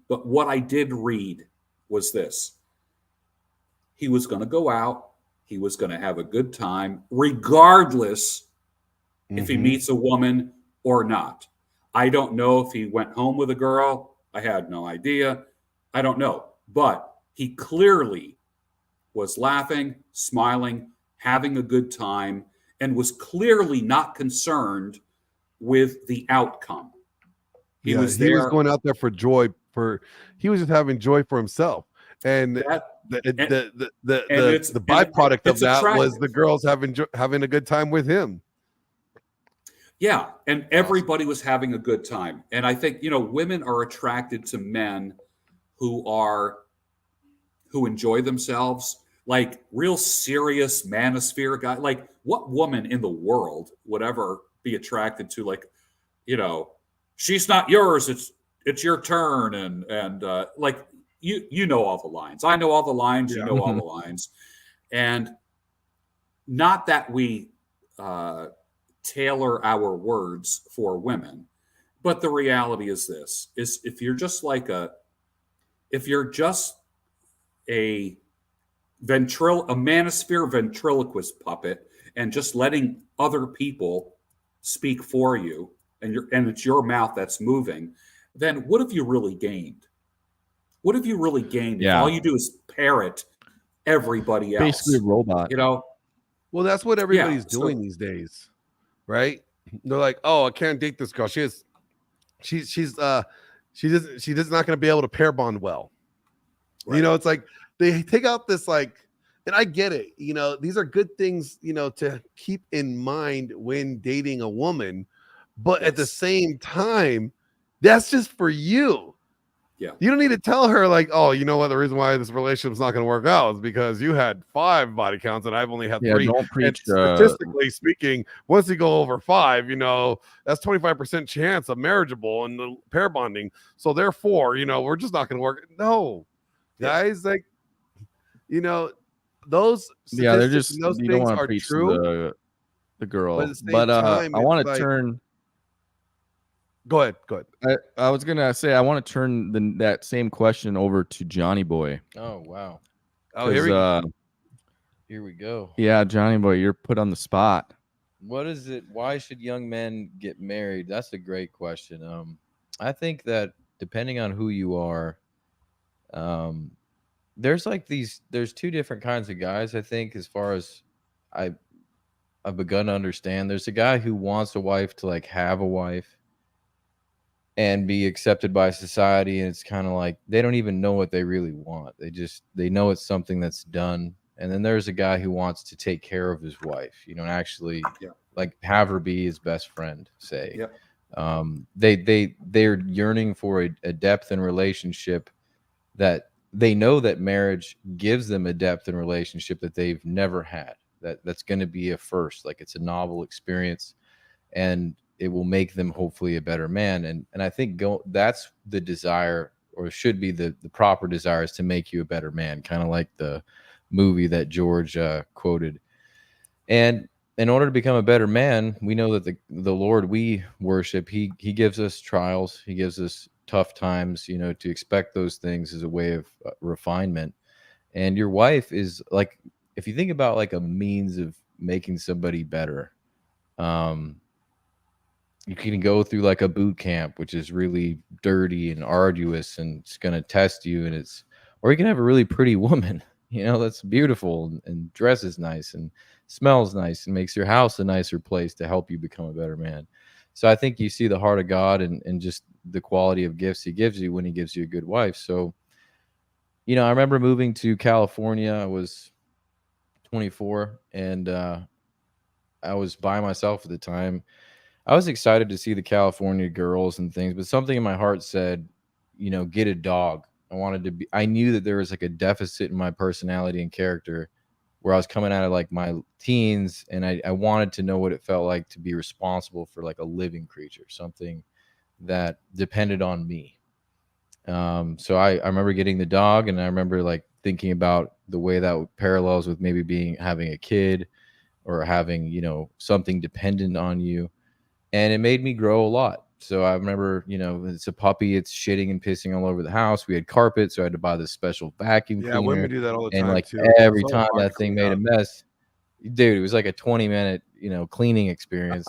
but what I did read was this. He was going to go out. He was going to have a good time, regardless if he meets a woman or not. I don't know if he went home with a girl. I had no idea. I don't know, but he clearly was laughing, smiling, having a good time, and was clearly not concerned with the outcome. He was going out there for joy. He was just having joy for himself, and the byproduct of that was the girls having a good time with him. Yeah, and everybody was having a good time, and I think women are attracted to men who enjoy themselves, like real serious manosphere guy. Like, what woman in the world would ever be attracted to, like, she's not yours, it's your turn, and like you know all the lines. I know all the lines. You know all the lines, and not that we tailor our words for women, but the reality is this: is if you're just a manosphere ventriloquist puppet and just letting other people speak for you, and it's your mouth that's moving, then what have you really gained? What have you really gained if all you do is parrot everybody else? Basically a robot. Well, that's what everybody's doing these days, right? They're like, "Oh, I can't date this girl. She's not going to be able to pair bond well." Right. It's like they take out this and I get it. These are good things, to keep in mind when dating a woman, but at the same time, that's just for you. You don't need to tell her like, oh, you know what? The reason why this relationship's not going to work out is because you had 5 body counts and I've only had 3. Don't And preach. statistically speaking, once you go over 5, that's 25% chance of marriageable and the pair bonding. So therefore, we're just not going to work. No, guys, like, those Yeah, they're statistics just, and those you don't things want to are preach to true. the But girl. at the same But time, I want it's to like, turn. go ahead. I was gonna say I want to turn that same question over to Johnny Boy. Oh wow. Oh, here we go. Here we go. Yeah, Johnny Boy, you're put on the spot. What is it? Why should young men get married? That's a great question. I think that depending on who you are, there's there's 2 different kinds of guys. I think as far as I I've begun to understand, there's a guy who wants a wife to like have a wife and be accepted by society, and it's kind of like they don't even know what they really want. They know it's something that's done. And then there's a guy who wants to take care of his wife, and actually like have her be his best friend, say. They're yearning for a depth in relationship that they know that marriage gives them a depth in relationship that they've never had. That's going to be a first, like it's a novel experience, and it will make them hopefully a better man. And I think that's the desire, or should be the proper desire, is to make you a better man, kind of like the movie that George quoted. And in order to become a better man, we know that the Lord we worship, he gives us trials, he gives us tough times, to expect those things as a way of refinement. And your wife is like, if you think about like a means of making somebody better, you can go through like a boot camp, which is really dirty and arduous, and it's going to test you. Or you can have a really pretty woman, that's beautiful and dresses nice and smells nice and makes your house a nicer place to help you become a better man. So I think you see the heart of God and just the quality of gifts he gives you when he gives you a good wife. So, I remember moving to California. I was 24 and I was by myself at the time. I was excited to see the California girls and things, but something in my heart said, get a dog. I knew that there was like a deficit in my personality and character where I was coming out of like my teens, and I wanted to know what it felt like to be responsible for like a living creature, something that depended on me. So I remember getting the dog, and I remember like thinking about the way that parallels with maybe having a kid or having, something dependent on you. And it made me grow a lot. So I remember, it's a puppy. It's shitting and pissing all over the house. We had carpet, so I had to buy this special vacuum cleaner. Yeah, women do that all the time, and like too. every So time hard that to thing clean made up. a mess, dude, it was like a 20-minute, cleaning experience.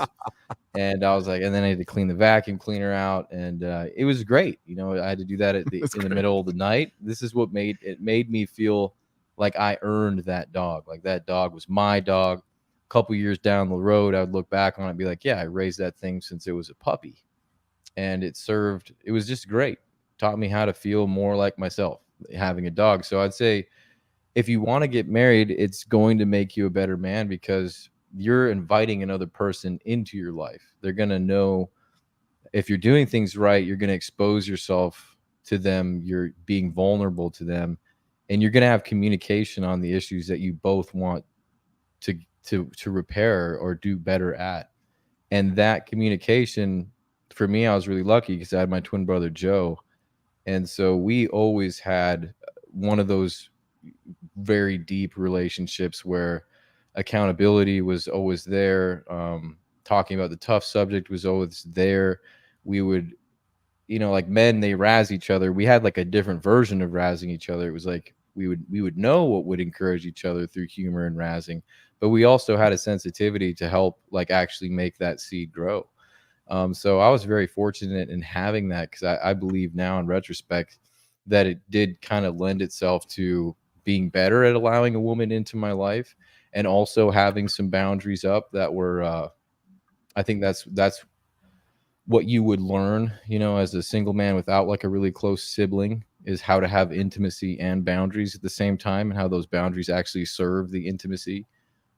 And I was like, and then I had to clean the vacuum cleaner out, and it was great. I had to do that in the middle of the night. This is what made me feel like I earned that dog. Like that dog was my dog. Couple years down the road, I would look back on it and be like, yeah, I raised that thing since it was a puppy, and it was just great. Taught me how to feel more like myself having a dog. So I'd say if you want to get married, it's going to make you a better man because you're inviting another person into your life. They're going to know if you're doing things right, you're going to expose yourself to them, you're being vulnerable to them, and you're going to have communication on the issues that you both want to repair or do better at. And that communication, for me, I was really lucky because I had my twin brother Joe, and so we always had one of those very deep relationships where accountability was always there. Talking about the tough subject was always there. We would, like men, they razz each other. We had like a different version of razzing each other. It was like we would know what would encourage each other through humor and razzing, but we also had a sensitivity to help like actually make that seed grow. So I was very fortunate in having that because I believe now in retrospect that it did kind of lend itself to being better at allowing a woman into my life and also having some boundaries up that were, I think that's what you would learn, as a single man without like a really close sibling, is how to have intimacy and boundaries at the same time and how those boundaries actually serve the intimacy.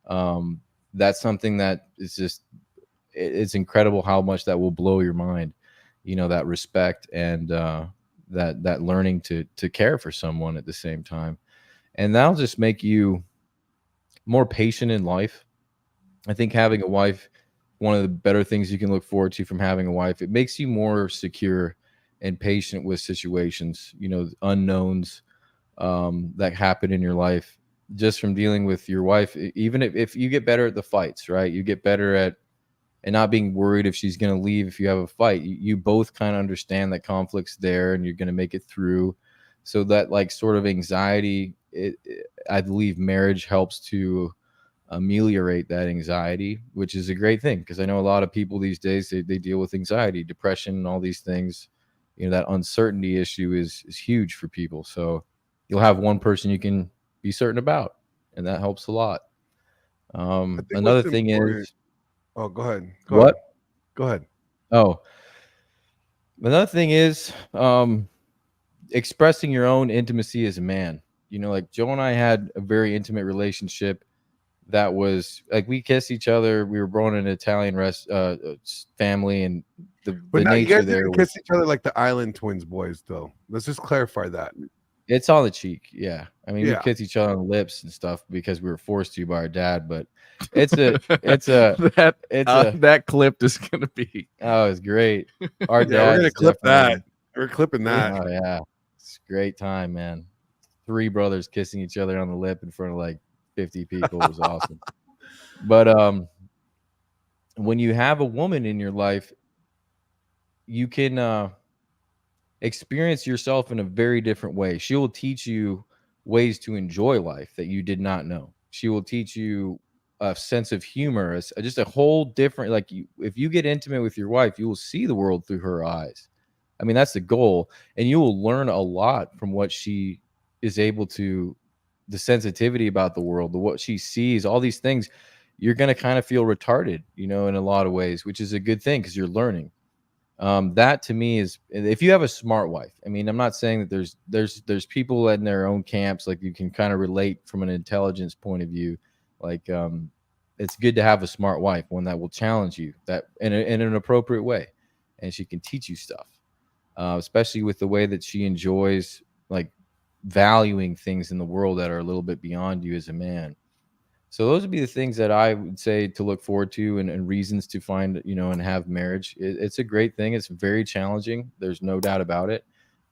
That's something that is just, it's incredible how much that will blow your mind, that respect and that learning to care for someone at the same time, and that'll just make you more patient in life. I think having a wife, one of the better things you can look forward to from having a wife, it makes you more secure and patient with situations, unknowns that happen in your life just from dealing with your wife. Even if you get better at the fights, right? You get better at and not being worried if she's going to leave if you have a fight. You both kind of understand that conflict's there and you're going to make it through. So that like sort of anxiety, I believe marriage helps to ameliorate that anxiety, which is a great thing because I know a lot of people these days they deal with anxiety, depression, and all these things. That uncertainty issue is huge for people. So you'll have one person you can be certain about, and that helps a lot. Another thing is, oh, go ahead. What? Go ahead. Oh, another thing is expressing your own intimacy as a man. Like Joe and I had a very intimate relationship that was like we kissed each other. We were born in an Italian family, and the Now you nature guys there didn't kiss each other like the Island Twins boys, though. Let's just clarify that. It's on the cheek, yeah. I mean, Yeah. we kiss each other on the lips and stuff because we were forced to by our dad. But that clip is gonna be. Oh, it's great. Our Yeah, dad. we're gonna clip that. We're clipping that. Oh yeah, it's a great time, man. 3 brothers kissing each other on the lip in front of like 50 people. It was awesome. But when you have a woman in your life, you can experience yourself in a very different way. She will teach you ways to enjoy life that you did not know. She will teach you a sense of humor, just a whole different, like if you get intimate with your wife, you will see the world through her eyes. I mean, that's the goal. And you will learn a lot from what she is able to, the sensitivity about the world, what she sees, all these things. You're going to kind of feel retarded, in a lot of ways, which is a good thing because you're learning. That to me is, if you have a smart wife. I mean, I'm not saying that there's people in their own camps, like you can kind of relate from an intelligence point of view. Like, it's good to have a smart wife, one that will challenge you that in an appropriate way, and she can teach you stuff, especially with the way that she enjoys like valuing things in the world that are a little bit beyond you as a man. So those would be the things that I would say to look forward to and reasons to find, and have marriage. It's a great thing. It's very challenging. There's no doubt about it.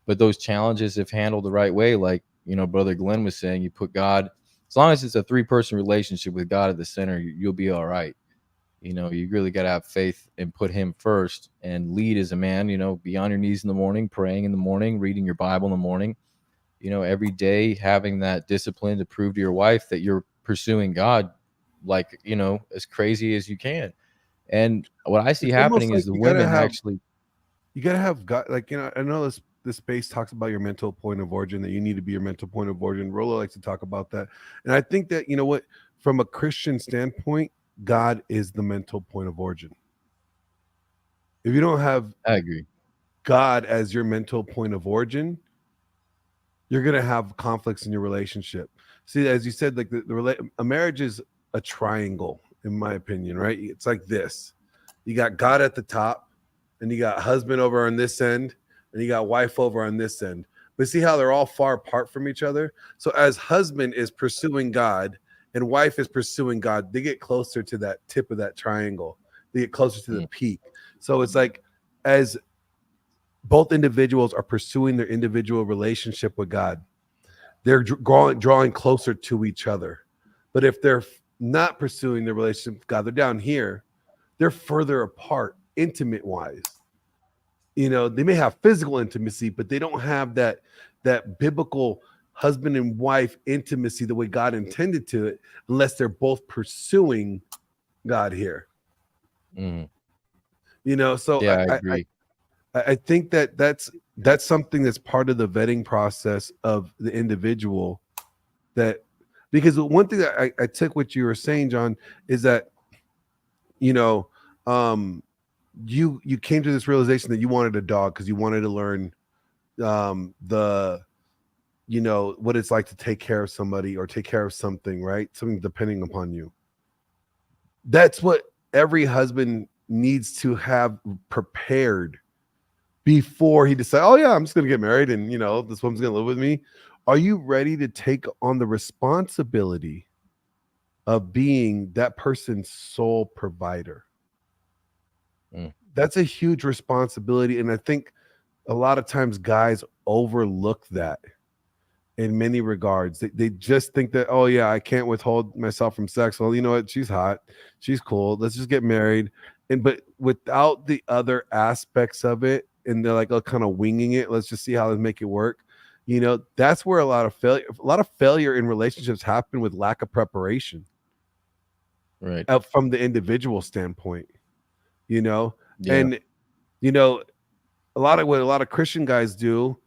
But those challenges, if handled the right way, like, Brother Glenn was saying, you put God, as long as it's a 3-person relationship with God at the center, you'll be all right. You really got to have faith and put him first and lead as a man, be on your knees in the morning, praying in the morning, reading your Bible in the morning, every day, having that discipline to prove to your wife that you're pursuing God, like, as crazy as you can. And what I see happening is the women actually, you gotta have God. Like, I know this space talks about your mental point of origin, that you need to be your mental point of origin. Rolo likes to talk about that, and I think that from a Christian standpoint, God is the mental point of origin. If you don't have, I agree, God as your mental point of origin, you're gonna have conflicts in your relationship. See, as you said, like a marriage is a triangle, in my opinion, right? It's like this. You got God at the top, and you got husband over on this end, and you got wife over on this end. But see how they're all far apart from each other? So as husband is pursuing God and wife is pursuing God, they get closer to that tip of that triangle. They get closer to the peak. So it's like, as both individuals are pursuing their individual relationship with God, they're drawing closer to each other. But if they're not pursuing the relationship with God, they're down here, they're further apart intimate wise. They may have physical intimacy, but they don't have that biblical husband and wife intimacy the way God intended to it, unless they're both pursuing God here. So yeah, I agree. I think that's something that's part of the vetting process of the individual. That, because one thing that I took what you were saying, John, is that you came to this realization that you wanted a dog because you wanted to learn what it's like to take care of somebody or take care of something, right? Something depending upon you. That's what every husband needs to have prepared before he decides, oh yeah, I'm just gonna get married and this woman's gonna live with me? Are you ready to take on the responsibility of being that person's sole provider? That's a huge responsibility. And I think a lot of times guys overlook that in many regards. They just think that, oh yeah, I can't withhold myself from sex. Well, you know what? She's hot. She's cool. Let's just get married. But without the other aspects of it, and they're like, oh, kind of winging it. Let's just see how to make it work. That's where a lot of failure in relationships happen, with lack of preparation. Right. From the individual standpoint, Yeah. and a lot of Christian guys do,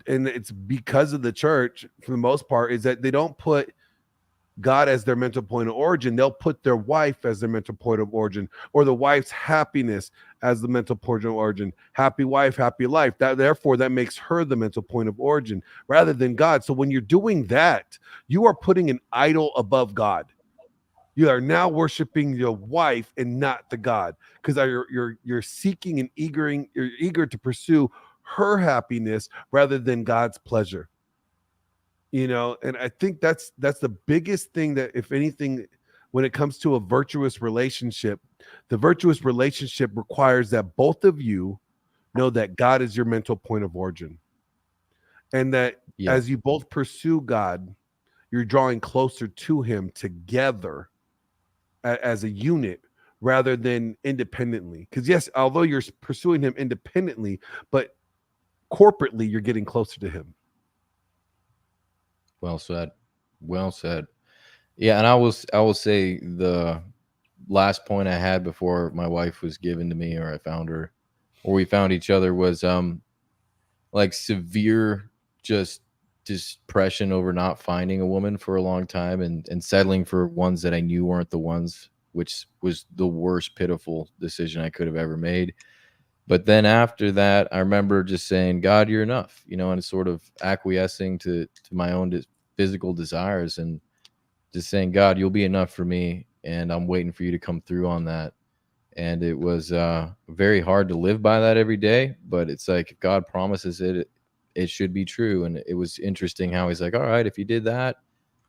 and it's because of the church for the most part, is that they don't put God as their mental point of origin. They'll put their wife as their mental point of origin, or the wife's happiness as the mental point of origin. Happy wife, happy life. Therefore, that makes her the mental point of origin rather than God. So when you're doing that, you are putting an idol above God. You are now worshiping your wife and not the God, because you're seeking and you're eager to pursue her happiness rather than God's pleasure. And I think that's the biggest thing, that if anything, when it comes to a virtuous relationship, the virtuous relationship requires that both of you know that God is your mental point of origin, and that as you both pursue God, you're drawing closer to him together as a unit rather than independently. Because yes, although you're pursuing him independently, but corporately you're getting closer to him. Well said. Yeah, and I will say the last point I had before my wife was given to me, or I found her, or we found each other, was like severe just depression over not finding a woman for a long time, and settling for ones that I knew weren't the ones, which was the worst pitiful decision I could have ever made. But then after that, I remember just saying, God, you're enough, and sort of acquiescing to my own physical desires, and just saying, God, you'll be enough for me, and I'm waiting for you to come through on that. And it was very hard to live by that every day, but it's like, if God promises it should be true. And it was interesting how he's like, all right, if you did that,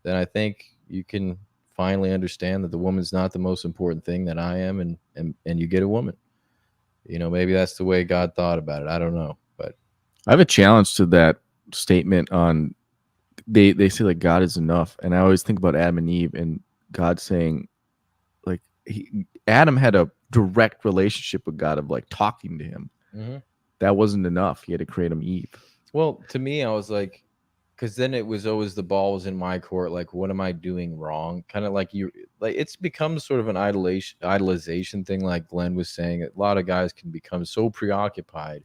then I think you can finally understand that the woman's not the most important thing, that I am, and you get a woman. Maybe that's the way God thought about it. I don't know, but I have a challenge to that statement on, they say like God is enough, and I always think about Adam and Eve, and God saying, like, Adam had a direct relationship with God of like talking to him. Mm-hmm. That wasn't enough. He had to create him Eve. Well, to me, I was like, because then it was always the ball was in my court. Like, what am I doing wrong? Kind of like it's become sort of an idolization thing. Like Glenn was saying, a lot of guys can become so preoccupied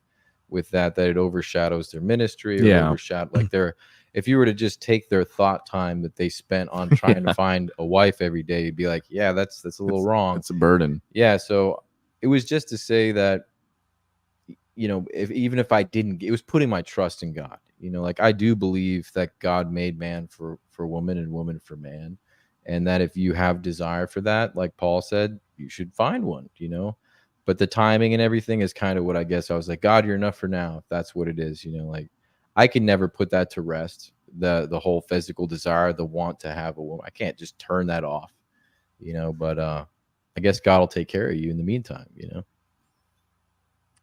with that it overshadows their ministry, or overshadow, like if you were to just take their thought time that they spent on trying to find a wife every day, you'd be like, yeah, that's a little wrong. It's a burden. Yeah. So it was just to say that, even if I didn't, it was putting my trust in God. Like, I do believe that God made man for woman and woman for man, and that if you have desire for that, like Paul said, you should find one. But the timing and everything is kind of what I guess I was like, God, you're enough for now, if that's what it is. Like, I can never put that to rest. The whole physical desire, the want to have a woman, I can't just turn that off. But I guess God will take care of you in the meantime.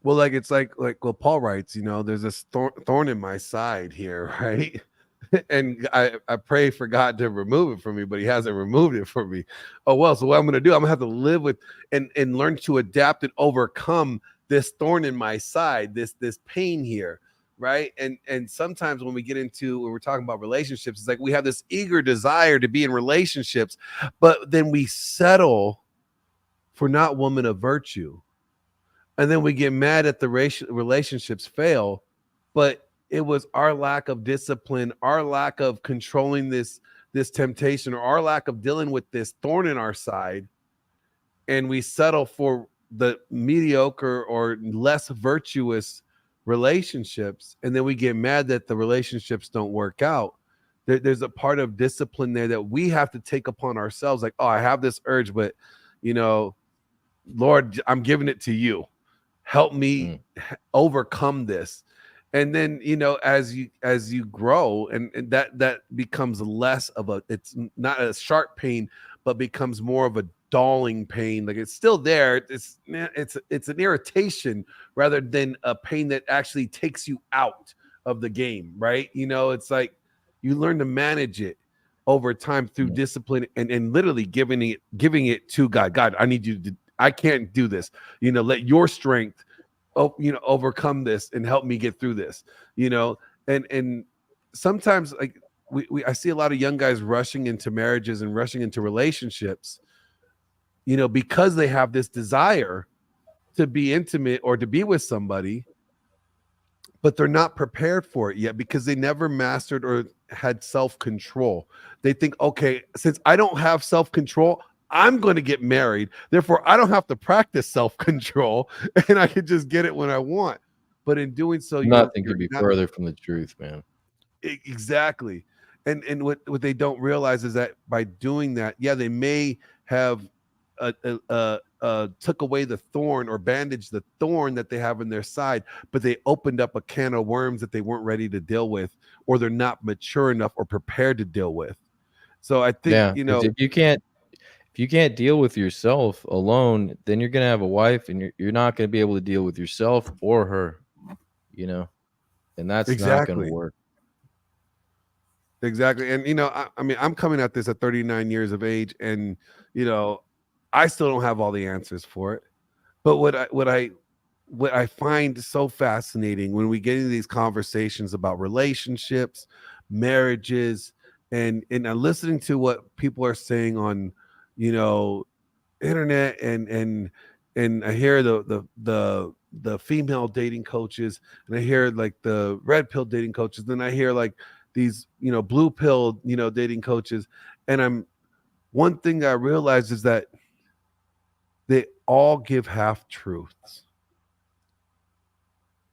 Well, it's like Paul writes, there's this thorn in my side here, right? And I pray for God to remove it from me, but he hasn't removed it for me. Oh, well, so what I'm going to do, I'm going to have to live with and learn to adapt and overcome this thorn in my side, this pain here, right? And sometimes when we're talking about relationships, it's like we have this eager desire to be in relationships, but then we settle for not woman of virtue. And then we get mad at the relationships fail, but it was our lack of discipline, our lack of controlling this temptation, or our lack of dealing with this thorn in our side. And we settle for the mediocre or less virtuous relationships. And then we get mad that the relationships don't work out. There's a part of discipline there that we have to take upon ourselves. Like, oh, I have this urge, but, Lord, I'm giving it to you. help me overcome this. And then, you know, as you grow, and that becomes less of a, it's not a sharp pain, but becomes more of a dulling pain. Like it's still there. It's an irritation rather than a pain that actually takes you out of the game, right? You know, it's like you learn to manage it over time through discipline and literally giving it to God. God, I need you to, I can't do this. You know, let your strength overcome this and help me get through this, you know. And sometimes, like, I see a lot of young guys rushing into marriages and rushing into relationships, you know, because they have this desire to be intimate or to be with somebody, but they're not prepared for it yet because they never mastered or had self-control. They think, okay, since I don't have self-control, I'm going to get married. Therefore, I don't have to practice self-control and I can just get it when I want. But in doing so, Nothing could be further from the truth, man. Exactly. And what they don't realize is that by doing that, yeah, they may have took away the thorn or bandaged the thorn that they have in their side, but they opened up a can of worms that they weren't ready to deal with, or they're not mature enough or prepared to deal with. So I think, you know, if you can't deal with yourself alone, then you're gonna have a wife, and you're not gonna be able to deal with yourself or her, you know, and that's not gonna work. Exactly. And, you know, I mean, I'm coming at this at 39 years of age, and, you know, I still don't have all the answers for it. But what I find so fascinating when we get into these conversations about relationships, marriages, and I'm listening to what people are saying on, you know, internet, and I hear the female dating coaches, and I hear like the red pill dating coaches, then I hear like these, you know, blue pill, you know, dating coaches. And one thing I realized is that they all give half truths.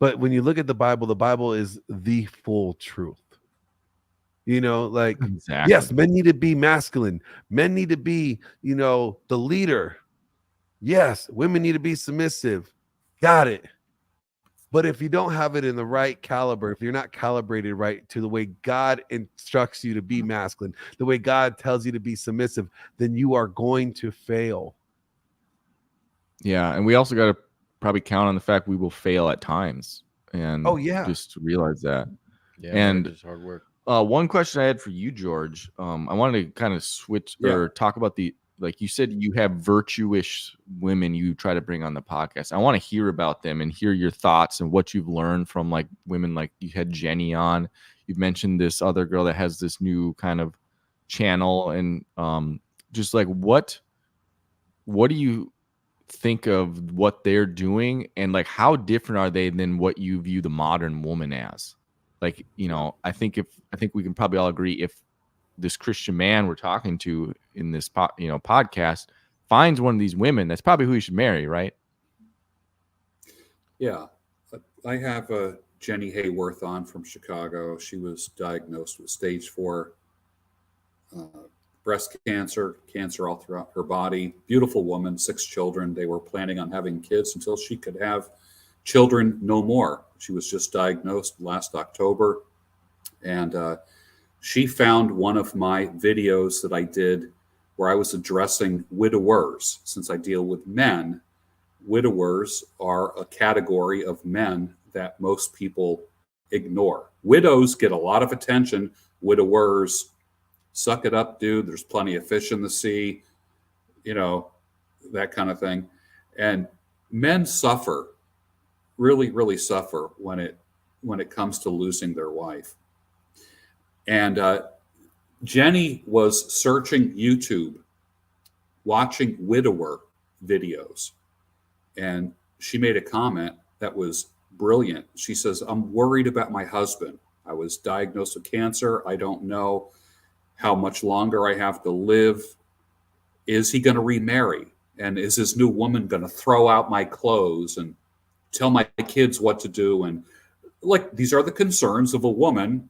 But when you look at the Bible is the full truth. You know, like, Exactly. yes, men need to be masculine. Men need to be, you know, the leader. Yes, women need to be submissive. Got it. But if you don't have it in the right caliber, if you're not calibrated right to the way God instructs you to be masculine, the way God tells you to be submissive, then you are going to fail. Yeah, and we also got to probably count on the fact we will fail at times, and just realize that. Yeah, and it's hard work. One question I had for you, George, I wanted to kind of switch or talk about like you said, you have virtuous women you try to bring on the podcast. I want to hear about them and hear your thoughts and what you've learned from like women. Like you had Jenny on, you've mentioned this other girl that has this new kind of channel, and just like what do you think of what they're doing, and like how different are they than what you view the modern woman as? Like, you know, I think we can probably all agree, if this Christian man we're talking to in this podcast finds one of these women, that's probably who he should marry, right? Yeah. I have Jenny Hayworth on from Chicago. She was diagnosed with stage 4 breast cancer all throughout her body. Beautiful woman, 6 children. They were planning on having kids until she could have children no more. She was just diagnosed last October. And she found one of my videos that I did where I was addressing widowers. Since I deal with men, widowers are a category of men that most people ignore. Widows get a lot of attention. Widowers, suck it up, dude. There's plenty of fish in the sea, you know, that kind of thing. And men suffer, really, really suffer when it comes to losing their wife. And Jenny was searching YouTube, watching widower videos, and she made a comment that was brilliant. She says, "I'm worried about my husband. I was diagnosed with cancer. I don't know how much longer I have to live. Is he going to remarry? And is this new woman going to throw out my clothes and tell my kids what to do?" And like, these are the concerns of a woman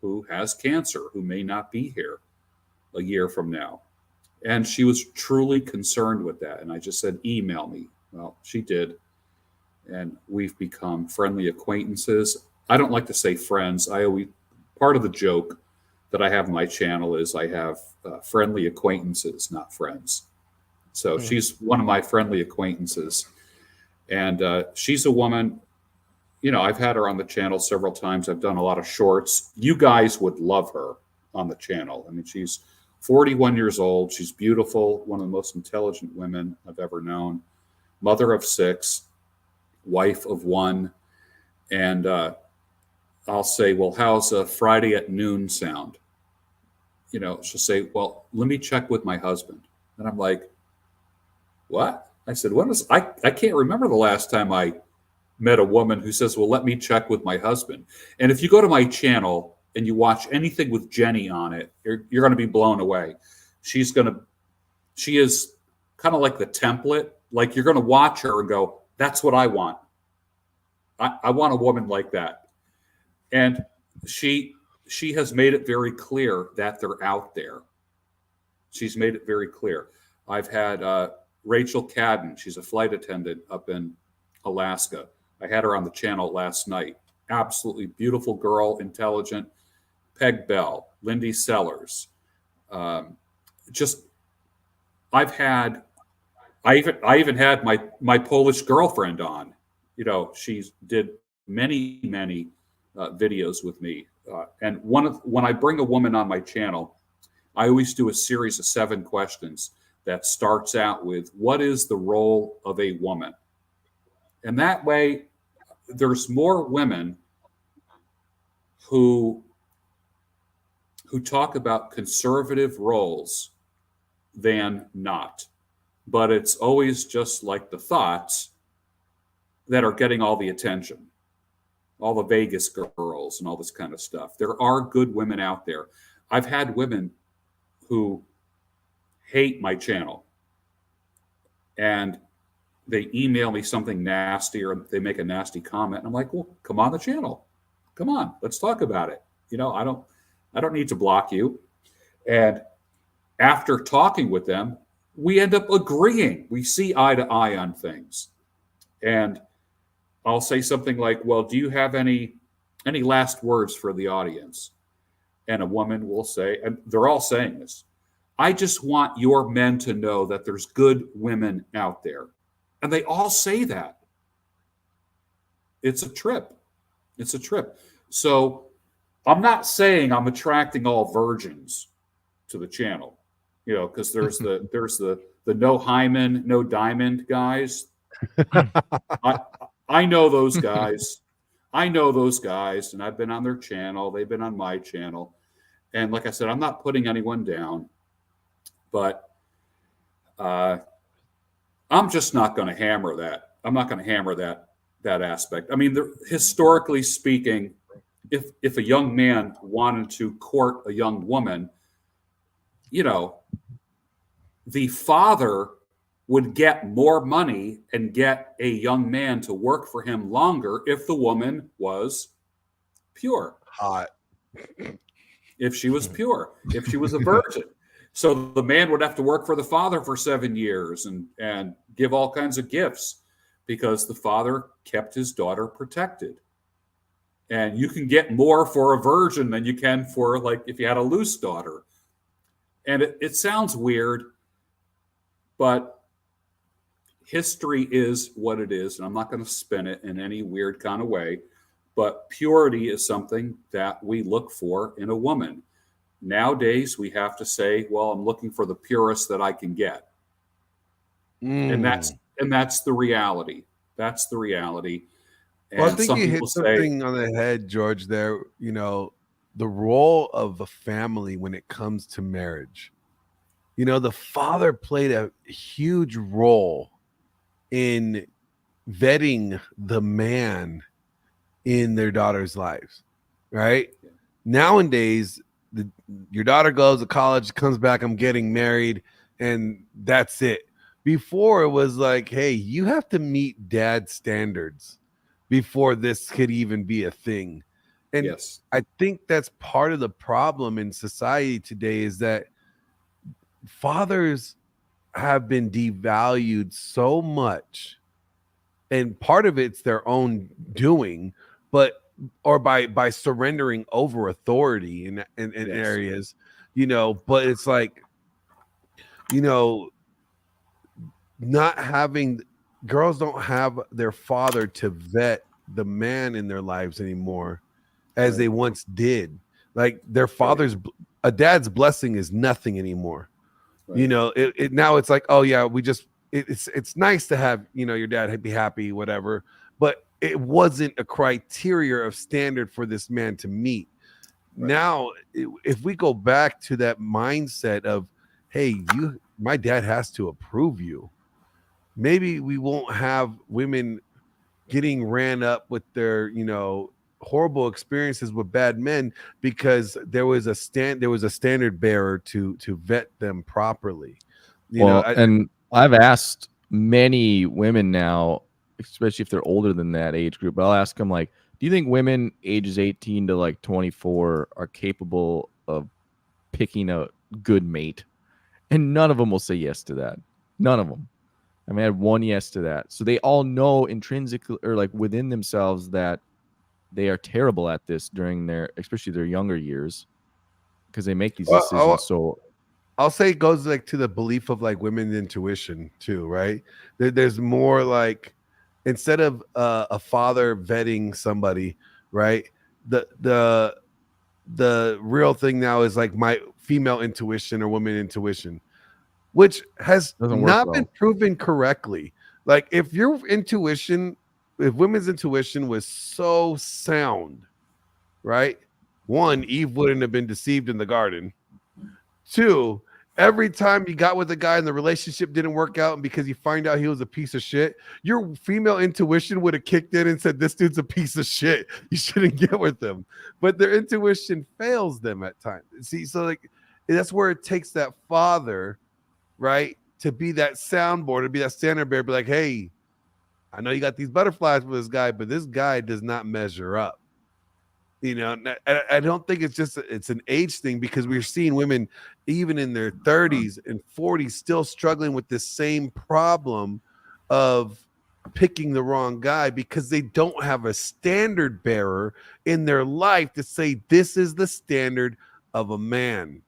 who has cancer, who may not be here a year from now. And she was truly concerned with that. And I just said, email me. Well, she did. and we've become friendly acquaintances. I don't like to say friends. Part of the joke that I have on my channel is I have friendly acquaintances, not friends. So she's one of my friendly acquaintances, and she's a woman. I've had her on the channel several times. I've done a lot of shorts. You guys would love her on the channel. I mean, she's 41 years old. She's beautiful, one of the most intelligent women I've ever known, mother of 6, wife of 1. And I'll say, well, how's a Friday at noon sound? She'll say, well, let me check with my husband. And I'm like, what? I said, I can't remember the last time I met a woman who says, well, let me check with my husband. And if you go to my channel and you watch anything with Jenny on it, you're going to be blown away. She is kind of like the template. Like, you're going to watch her and go, that's what I want. I want a woman like that. And she has made it very clear that they're out there. She's made it very clear. I've had Rachel Cadden. She's a flight attendant up in Alaska. I had her on the channel last night. Absolutely beautiful girl, intelligent. Peg Bell, Lindy Sellers. I even had my Polish girlfriend on. She did many videos with me. And when I bring a woman on my channel, I always do a series of 7 questions that starts out with, what is the role of a woman? And that way, there's more women who talk about conservative roles than not. But it's always just like the thoughts that are getting all the attention, all the Vegas girls and all this kind of stuff. There are good women out there. I've had women who hate my channel, and they email me something nasty, or they make a nasty comment. And I'm like, well, come on the channel. Come on, let's talk about it. I don't need to block you. And after talking with them, we end up agreeing. We see eye to eye on things. And I'll say something like, well, do you have any last words for the audience? And a woman will say, and they're all saying this, I just want your men to know that there's good women out there. And they all say that. It's a trip. It's a trip. So I'm not saying I'm attracting all virgins to the channel, because there's the no hymen, no diamond guys. I know those guys. I know those guys, and I've been on their channel. They've been on my channel. And like I said, I'm not putting anyone down, but I'm just not going to hammer that. I'm not going to hammer that aspect. I mean, historically speaking, if a young man wanted to court a young woman, the father would get more money and get a young man to work for him longer if the woman was pure. Hot. If she was pure, if she was a virgin. So the man would have to work for the father for 7 years and give all kinds of gifts because the father kept his daughter protected. And you can get more for a virgin than you can for, like, if you had a loose daughter. And it sounds weird, but history is what it is. And I'm not going to spin it in any weird kind of way. But purity is something that we look for in a woman. Nowadays, we have to say, well, I'm looking for the purest that I can get. And that's the reality. That's the reality. And well, I think you hit something on the head, George, there, the role of the family when it comes to marriage. The father played a huge role in vetting the man in their daughter's lives, right? Yeah. Nowadays, your daughter goes to college, comes back, I'm getting married, and that's it. Before, it was like, hey, you have to meet dad's standards before this could even be a thing. And yes, I think that's part of the problem in society today is that fathers have been devalued so much and part of it's their own doing, but or by surrendering over authority in Yes. areas, you know. But it's like, you know, not having girls don't have their father to vet the man in their lives anymore as Right. they once did. Like their Right. father's a dad's blessing is nothing anymore. Right. You know, it now it's like, oh yeah, we just it's nice to have, you know, your dad be happy, whatever, but it wasn't a criteria of standard for this man to meet. Right. Now, if we go back to that mindset of, hey, my dad has to approve you, maybe we won't have women getting ran up with their, you know, horrible experiences with bad men because there was a standard bearer to vet them properly. You know, Well, and I've asked many women now, especially if they're older than that age group, but I'll ask them like, do you think women ages 18 to like 24 are capable of picking a good mate? And none of them will say yes to that. None of them. I mean, I had one yes to that. So they all know intrinsically or like within themselves that they are terrible at this during their, especially their younger years, because they make these decisions. So I'll say it goes like to the belief of like women's intuition too, right? There's more like, instead of a father vetting somebody, right? The real thing now is like my female intuition or woman intuition, which has doesn't work not well. been proven correctly. Like if women's intuition was so sound, right? One, Eve wouldn't have been deceived in the garden. Two, every time you got with a guy and the relationship didn't work out, and because you find out he was a piece of shit, your female intuition would have kicked in and said, this dude's a piece of shit, you shouldn't get with him. But their intuition fails them at times. See, so like that's where it takes that father, right, to be that soundboard, to be that standard bearer, be like, hey, I know you got these butterflies with this guy, but this guy does not measure up. You know, I don't think it's an age thing, because we're seeing women even in their 30s and 40s still struggling with this same problem of picking the wrong guy because they don't have a standard bearer in their life to say this is the standard of a man.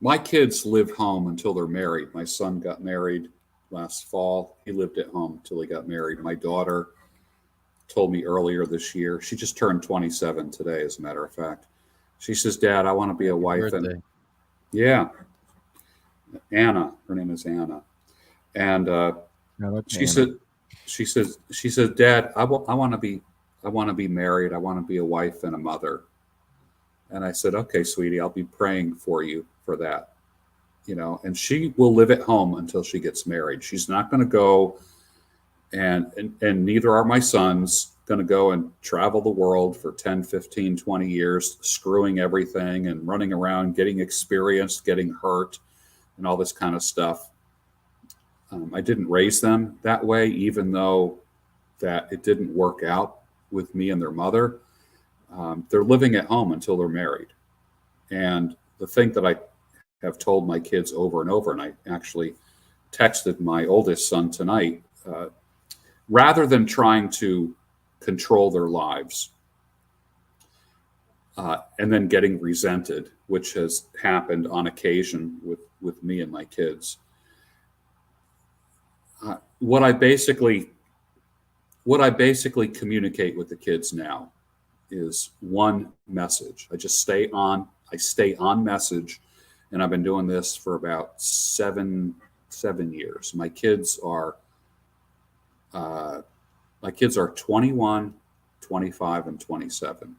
My kids live home until they're married. My son got married last fall. He lived at home until he got married. My daughter told me earlier this year, she just turned 27 today, as a matter of fact. She says, Dad, I want to be a wife. Birthday. And yeah, Anna, her name is Anna. And she says, Dad, I want to be married. I want to be a wife and a mother. And I said, okay, sweetie, I'll be praying for you for that. You know, and she will live at home until she gets married. She's not going to go, and neither are my sons, going to go and travel the world for 10, 15, 20 years, screwing everything and running around, getting experience, getting hurt, and all this kind of stuff. I didn't raise them that way, even though that it didn't work out with me and their mother. They're living at home until they're married. And the thing that I have told my kids over and over, and I actually texted my oldest son tonight, rather than trying to control their lives and then getting resented, which has happened on occasion with me and my kids. What I basically communicate with the kids now is one message. I stay on message, and I've been doing this for about seven years. My kids are 21, 25, and 27.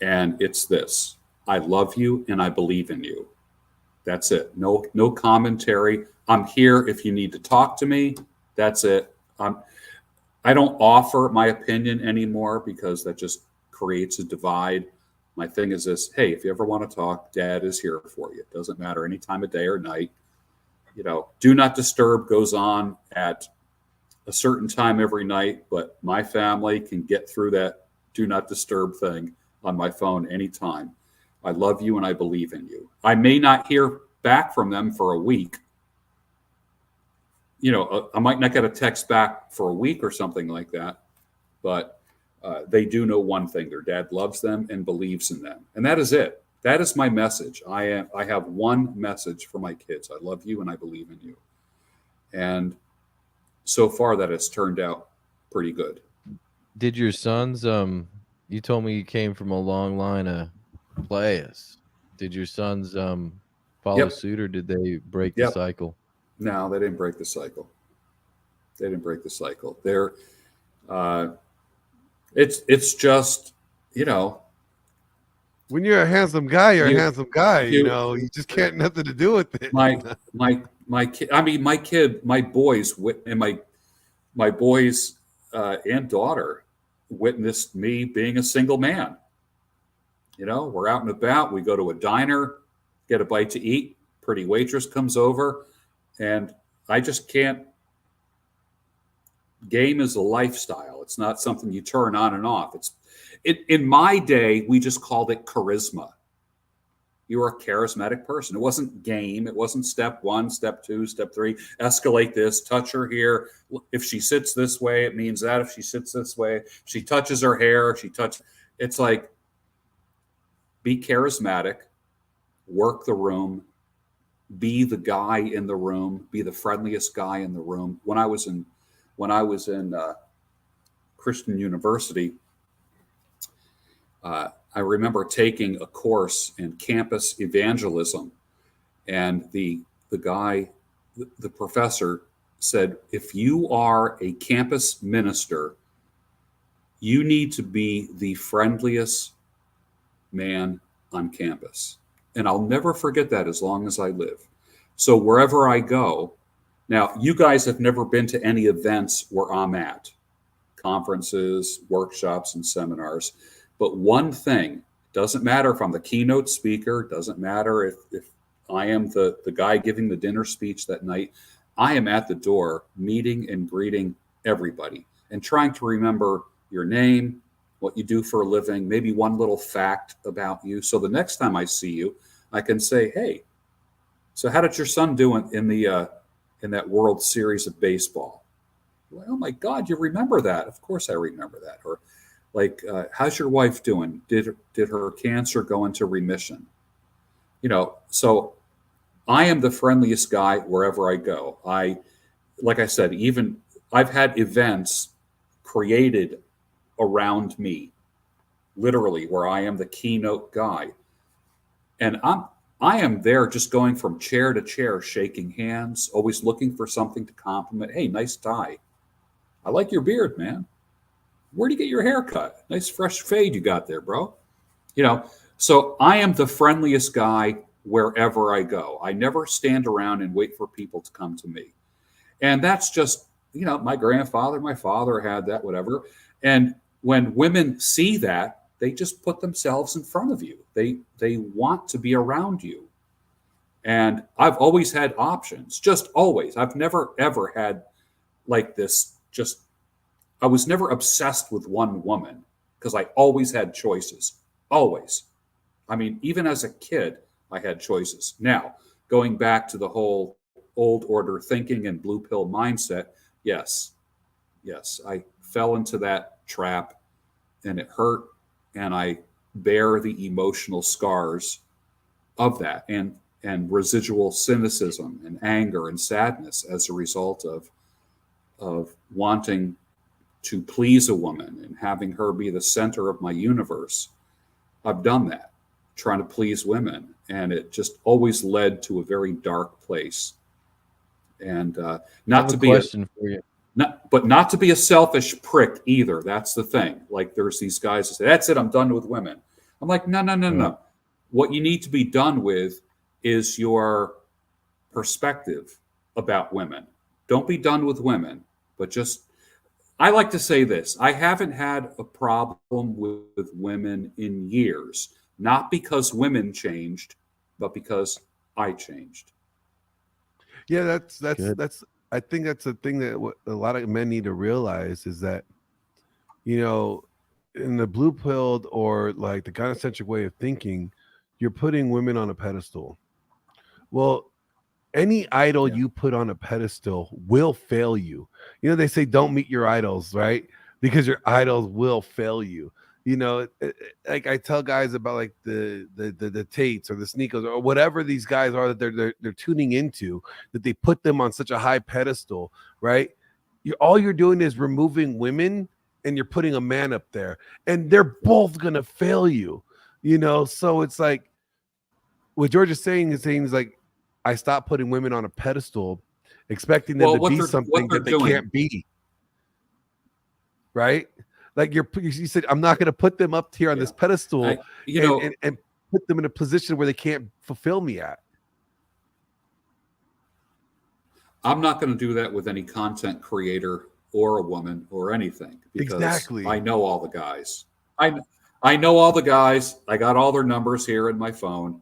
And it's this: I love you and I believe in you. That's it. No commentary. I'm here if you need to talk to me. That's it. I don't offer my opinion anymore because that just creates a divide. My thing is this: hey, if you ever want to talk, Dad is here for you. It doesn't matter any time of day or night. You know, do not disturb goes on at a certain time every night, but my family can get through that do not disturb thing on my phone anytime. I love you and I believe in you. I may not hear back from them for a week, I might not get a text back for a week or something like that, but they do know one thing: their dad loves them and believes in them, and that is it. That is my message. I have one message for my kids: I love you and I believe in you. And so far, that has turned out pretty good. Did your sons? You told me you came from a long line of players. Did your sons follow Yep. suit, or did they break the Yep. cycle? No, they didn't break the cycle. They didn't break the cycle. They're it's just, When you're a handsome guy, you're You- a handsome guy. you- You just can't nothing to do with it. my kid. I mean, my boys and my boys and daughter witnessed me being a single man. We're out and about. We go to a diner, get a bite to eat. Pretty waitress comes over, and I just can't. Game is a lifestyle. It's not something you turn on and off. In my day, we just called it charisma. You were a charismatic person. It wasn't game. It wasn't step 1, step 2, step 3. Escalate this, touch her here. If she sits this way, it means that. If she sits this way, she touches her hair. It's like, be charismatic, work the room, be the guy in the room, be the friendliest guy in the room. When I was in Christian University, I remember taking a course in campus evangelism, and the professor said, if you are a campus minister, you need to be the friendliest man on campus. And I'll never forget that as long as I live. So wherever I go, now you guys have never been to any events where I'm at, conferences, workshops, and seminars. But one thing, doesn't matter if I'm the keynote speaker, doesn't matter if I am the guy giving the dinner speech that night, I am at the door meeting and greeting everybody and trying to remember your name, what you do for a living, maybe one little fact about you. So the next time I see you, I can say, hey, so how did your son do in that World Series of baseball? Well, oh my God, you remember that? Of course I remember that. Or like, how's your wife doing? Did her cancer go into remission? So I am the friendliest guy wherever I go. Like I said, even I've had events created around me, literally, where I am the keynote guy. And I am there just going from chair to chair, shaking hands, always looking for something to compliment. Hey, nice tie. I like your beard, man. Where'd you get your hair cut? Nice fresh fade you got there, bro. So I am the friendliest guy wherever I go. I never stand around and wait for people to come to me. And that's just, my grandfather, my father had that, whatever. And when women see that, they just put themselves in front of you. They want to be around you. And I've always had options, just always. I've never, ever had like this, I was never obsessed with one woman because I always had choices, always. I mean, even as a kid, I had choices. Now, going back to the whole old order thinking and blue pill mindset, yes, I fell into that trap and it hurt, and I bear the emotional scars of that and residual cynicism and anger and sadness as a result of wanting to please a woman and having her be the center of my universe. I've done that, trying to please women, and it just always led to a very dark place. And not to be question for you. not to be a selfish prick either. That's the thing. Like there's these guys that say, "That's it, I'm done with women." I'm like, no. What you need to be done with is your perspective about women. Don't be done with women, but just. I like to say this. I haven't had a problem with women in years, not because women changed, but because I changed. Yeah, that's Good. I think that's the thing that a lot of men need to realize is that, in the blue pilled or like the gynocentric way of thinking, you're putting women on a pedestal. Well, any idol Yeah. you put on a pedestal will fail you. You know, they say don't meet your idols, right? Because your idols will fail you. You know, like I tell guys about like the Tates or the Sneakers or whatever these guys are that they're tuning into, that they put them on such a high pedestal, right? All you're doing is removing women and you're putting a man up there, and they're both gonna fail you. You know, so it's like what George is saying like, I stopped putting women on a pedestal, expecting them Well, to be something they're that they doing, can't be. Right? Like you said, I'm not going to put them up here on Yeah. this pedestal you know, and put them in a position where they can't fulfill me at. I'm not going to do that with any content creator or a woman or anything, because Exactly. I know all the guys. I know all the guys. I got all their numbers here in my phone.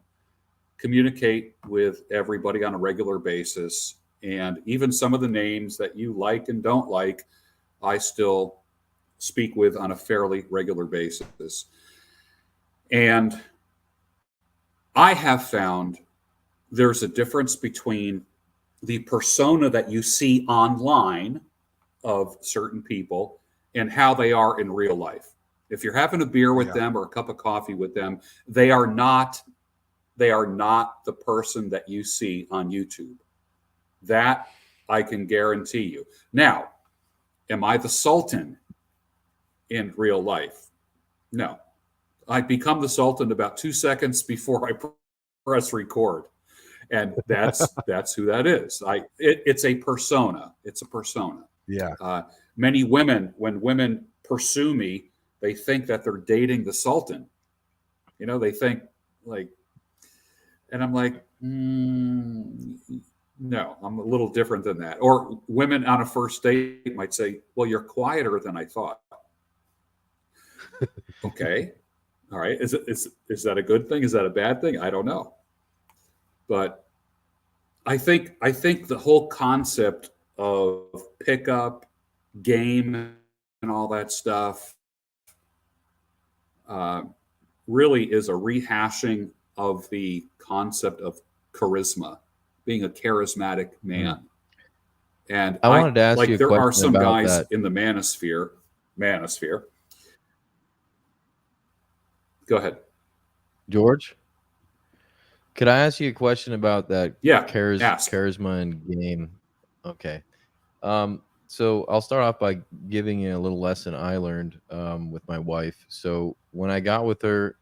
Communicate with everybody on a regular basis, and even some of the names that you like and don't like, I still speak with on a fairly regular basis. And I have found there's a difference between the persona that you see online of certain people and how they are in real life. If you're having a beer with them or a cup of coffee with them, they are not the person that you see on YouTube. That I can guarantee you. Now, am I the Sultan in real life? No. I become the Sultan about 2 seconds before I press record. And that's who that is. It's a persona. It's a persona. Yeah. Many women, when women pursue me, they think that they're dating the Sultan. You know, they think like, and I'm like, no, I'm a little different than that. Or women on a first date might say, well, you're quieter than I thought. Okay. All right. Is that a good thing? Is that a bad thing? I don't know. But I think the whole concept of pickup game and all that stuff really is a rehashing of the concept of charisma, being a charismatic man. And I wanted to ask like you a there are question some about guys that. in the manosphere. Go ahead, George. Could I ask you a question about that Yeah, ask. charisma and game? Okay. So I'll start off by giving you a little lesson I learned with my wife. So when I got with her,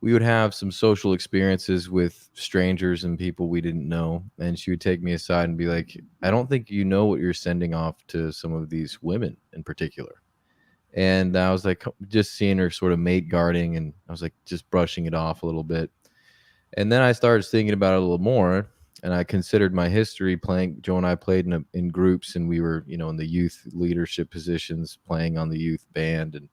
we would have some social experiences with strangers and people we didn't know. And she would take me aside and be like, I don't think you know what you're sending off to some of these women in particular. And I was like, just seeing her sort of mate guarding, and I was like, just brushing it off a little bit. And then I started thinking about it a little more, and I considered my history playing. Joe and I played in groups, and we were, you know, in the youth leadership positions, playing on the youth band, and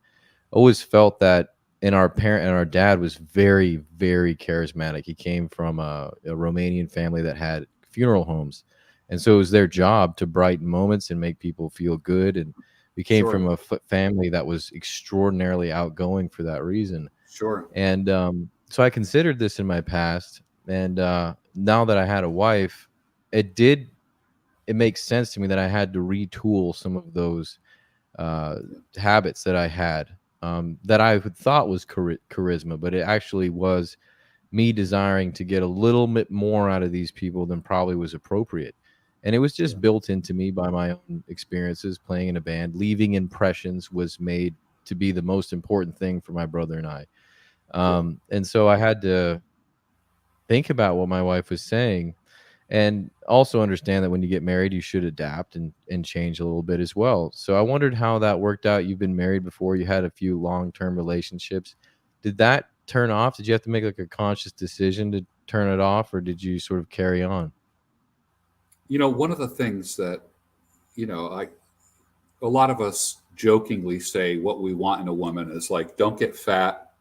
always felt that in our parent and our dad was very, very charismatic. He came from a Romanian family that had funeral homes, and so it was their job to brighten moments and make people feel good. And we came Sure. from a family that was extraordinarily outgoing for that reason. Sure. And so I considered this in my past, and now that I had a wife, it makes sense to me that I had to retool some of those habits that I had that I thought was charisma, but it actually was me desiring to get a little bit more out of these people than probably was appropriate. And it was just built into me by my own experiences playing in a band. Leaving impressions was made to be the most important thing for my brother and I. And so I had to think about what my wife was saying, and also understand that when you get married, you should adapt and change a little bit as well. So I wondered how that worked out. You've been married before. You had a few long-term relationships. Did that turn off? Did you have to make like a conscious decision to turn it off, or did you sort of carry on? You know, one of the things that, you know, a lot of us jokingly say what we want in a woman is like, don't get fat,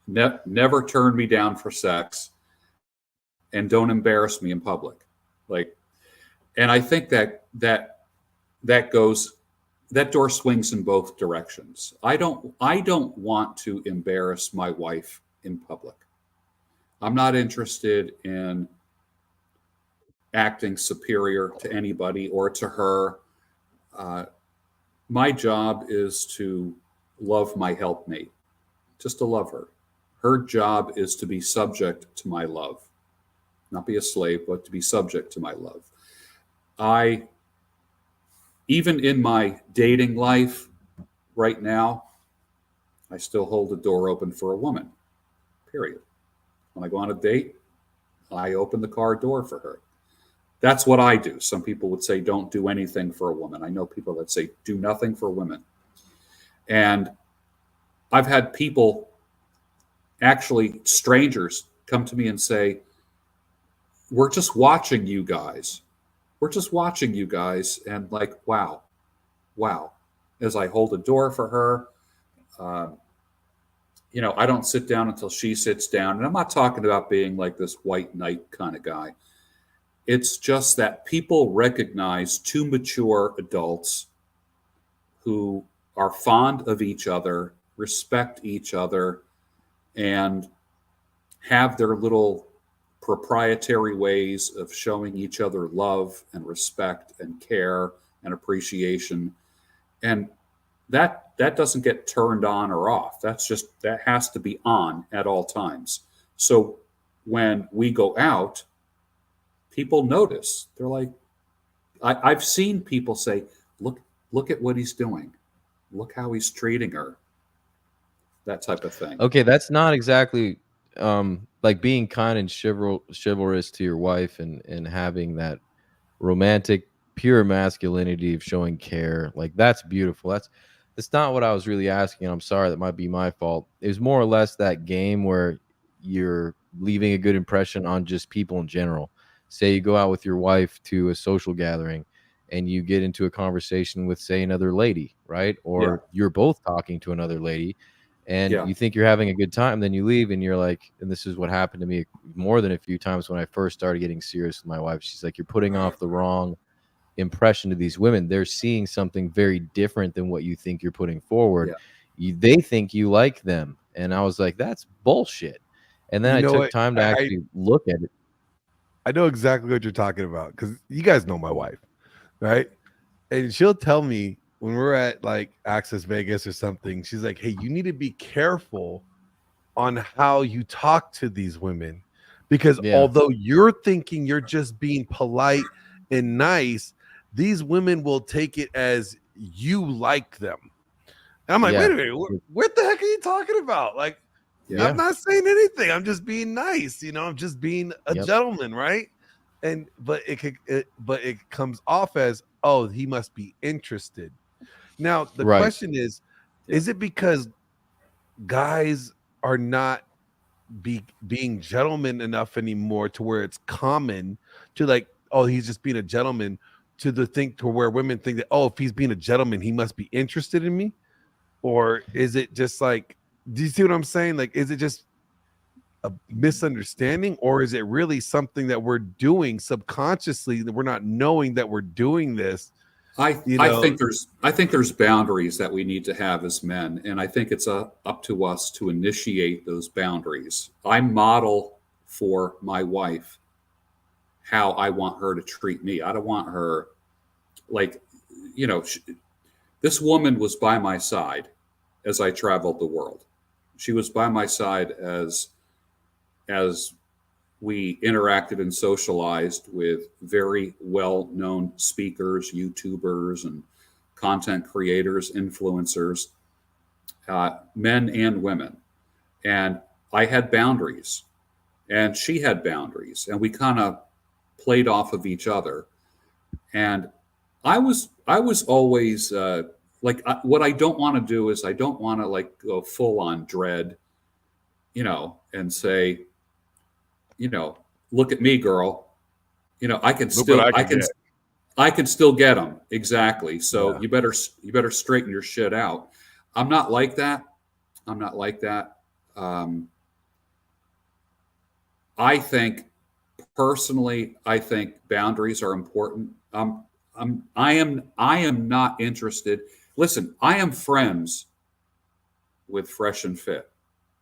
never turn me down for sex, and don't embarrass me in public. Like, and I think that door swings in both directions. I don't want to embarrass my wife in public. I'm not interested in acting superior to anybody or to her. My job is to love my helpmate, just to love her. Her job is to be subject to my love, not be a slave, but to be subject to my love. Even in my dating life right now, I still hold the door open for a woman, period. When I go on a date, I open the car door for her. That's what I do. Some people would say, don't do anything for a woman. I know people that say, do nothing for women. And I've had people, actually strangers, come to me and say, we're just watching you guys. We're just watching you guys. And like, wow. As I hold the door for her, I don't sit down until she sits down. And I'm not talking about being like this white knight kind of guy. It's just that people recognize two mature adults who are fond of each other, respect each other, and have their little proprietary ways of showing each other love and respect and care and appreciation. And that doesn't get turned on or off. That has to be on at all times. So when we go out, people notice. They're like, I've seen people say, look at what he's doing. Look how he's treating her. That type of thing. Okay, that's not exactly like being kind and chivalrous to your wife and having that romantic, pure masculinity of showing care. Like, that's beautiful. That's not what I was really asking. I'm sorry, that might be my fault. It was more or less that game where you're leaving a good impression on just people in general. Say you go out with your wife to a social gathering and you get into a conversation with, say, another lady, right? Or you're both talking to another lady and you think you're having a good time, then you leave and you're like, and this is what happened to me more than a few times when I first started getting serious with my wife. She's like, you're putting off the wrong impression to these women. They're seeing something very different than what you think you're putting forward. They think you like them. And I was like, that's bullshit. And then I took time to actually look at it. I know exactly what you're talking about because you guys know my wife, right? And she'll tell me when we're at like Access Vegas or something, she's like, hey, you need to be careful on how you talk to these women because although you're thinking you're just being polite and nice, these women will take it as you like them. And I'm like, wait a minute, what the heck are you talking about? Like, I'm not saying anything. I'm just being nice, I'm just being a gentleman, right? But it comes off as, oh, he must be interested. Now the question is it because guys are not being gentlemen enough anymore to where it's common to like, oh, he's just being a gentleman, to where women think that, oh, if he's being a gentleman, he must be interested in me? Or is it just like, do you see what I'm saying? Like, is it just a misunderstanding, or is it really something that we're doing subconsciously that we're not knowing that we're doing this? I think there's boundaries that we need to have as men, and I think it's up to us to initiate those boundaries. I model for my wife how I want her to treat me. I don't want her like, this woman was by my side as I traveled the world. She was by my side as we interacted and socialized with very well-known speakers, YouTubers, and content creators, influencers, men and women. And I had boundaries, and she had boundaries, and we kind of played off of each other. And I was always what I don't want to do is I don't want to like go full on dread, and say, look at me, girl. I can still get them. Exactly. So you better straighten your shit out. I'm not like that. I think personally, boundaries are important. I am not interested. Listen, I am friends with Fresh and Fit.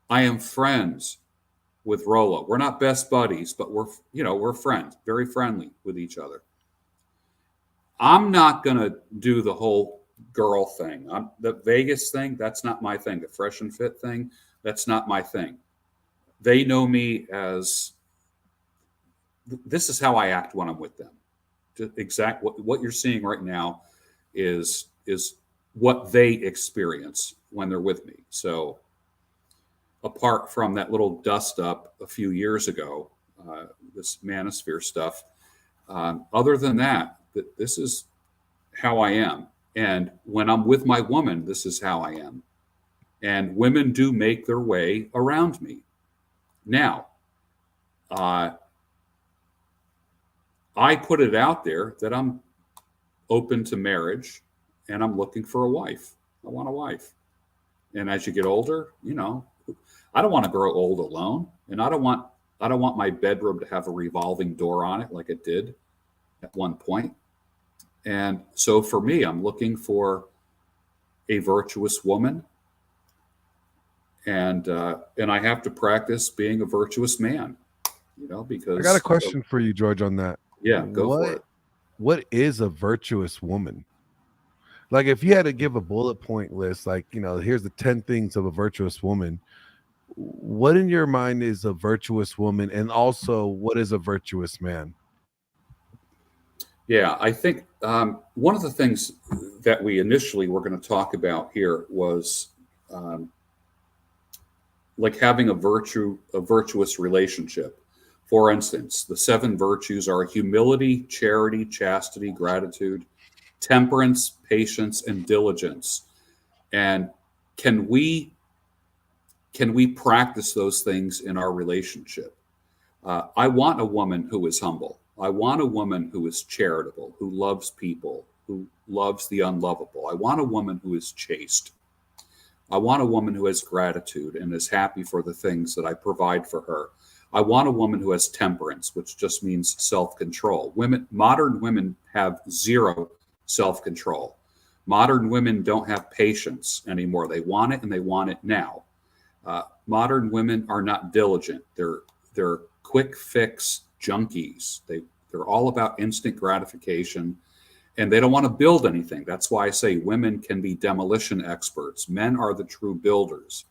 I am friends with Rolo. We're not best buddies, but we're friends, very friendly with each other. I'm not going to do the whole girl thing. The Vegas thing, that's not my thing. The fresh and fit thing, that's not my thing. They know me as, this is how I act when I'm with them. What you're seeing right now is what they experience when they're with me. So apart from that little dust up a few years ago, this manosphere stuff, other than that, this is how I am. And when I'm with my woman, this is how I am. And women do make their way around me. Now, I put it out there that I'm open to marriage and I'm looking for a wife. I want a wife. And as you get older, I don't want to grow old alone. And I don't want my bedroom to have a revolving door on it like it did at one point. And so for me, I'm looking for a virtuous woman. And I have to practice being a virtuous man, because I got a question for you, George, on that. Yeah, go for it. What is a virtuous woman? Like, if you had to give a bullet point list, like, here's the 10 things of a virtuous woman. What in your mind is a virtuous woman? And also, what is a virtuous man? Yeah, I think one of the things that we initially were going to talk about here was like having a virtuous relationship. For instance, the 7 virtues are humility, charity, chastity, gratitude, temperance, patience, and diligence. And can we practice those things in our relationship? I want a woman who is humble. I want a woman who is charitable, who loves people, who loves the unlovable. I want a woman who is chaste. I want a woman who has gratitude and is happy for the things that I provide for her. I want a woman who has temperance, which just means self-control. Modern women have 0 self-control. Modern women don't have patience anymore. They want it and they want it now. Modern women are not diligent. They're quick fix junkies. They're all about instant gratification, and they don't want to build anything. That's why I say women can be demolition experts. Men are the true builders.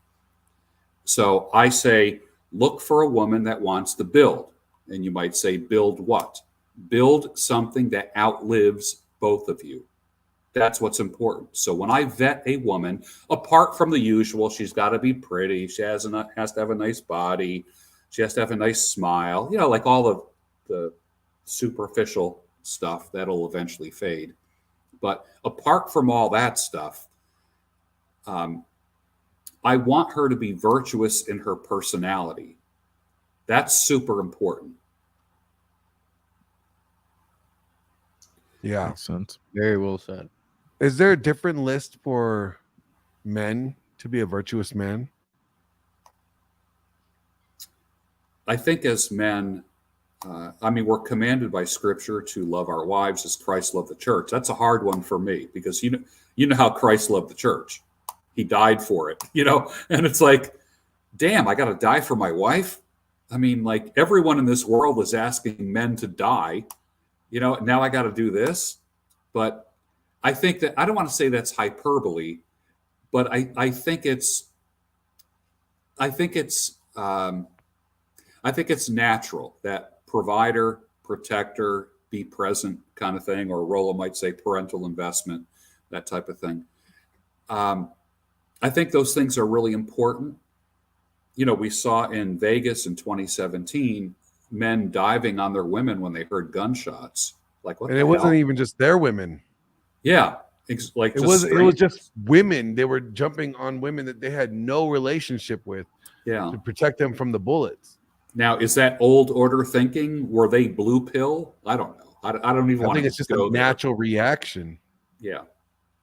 So I say, look for a woman that wants to build. And you might say, build what? Build something that outlives both of you. That's what's important. So when I vet a woman, apart from the usual, she's got to be pretty. She has to have a nice body. She has to have a nice smile. Like all of the superficial stuff that'll eventually fade. But apart from all that stuff, I want her to be virtuous in her personality. That's super important. Yeah. Makes sense. Very well said. Is there a different list for men to be a virtuous man? I think as men, we're commanded by Scripture to love our wives as Christ loved the church. That's a hard one for me because you know how Christ loved the church. He died for it, and it's like, damn, I got to die for my wife. Like everyone in this world is asking men to die, now I got to do this. But I think that, I don't want to say that's hyperbole, but I think it's natural that provider, protector, be present kind of thing, or Rollo might say parental investment, that type of thing. I think those things are really important. We saw in Vegas in 2017, men diving on their women when they heard gunshots. Like, what? And it wasn't even just their women. Yeah. It was just women. They were jumping on women that they had no relationship with. Yeah. To protect them from the bullets. Now, is that old order thinking? Were they blue pill? I don't know. I don't even want to. I think it's just a natural reaction. Yeah.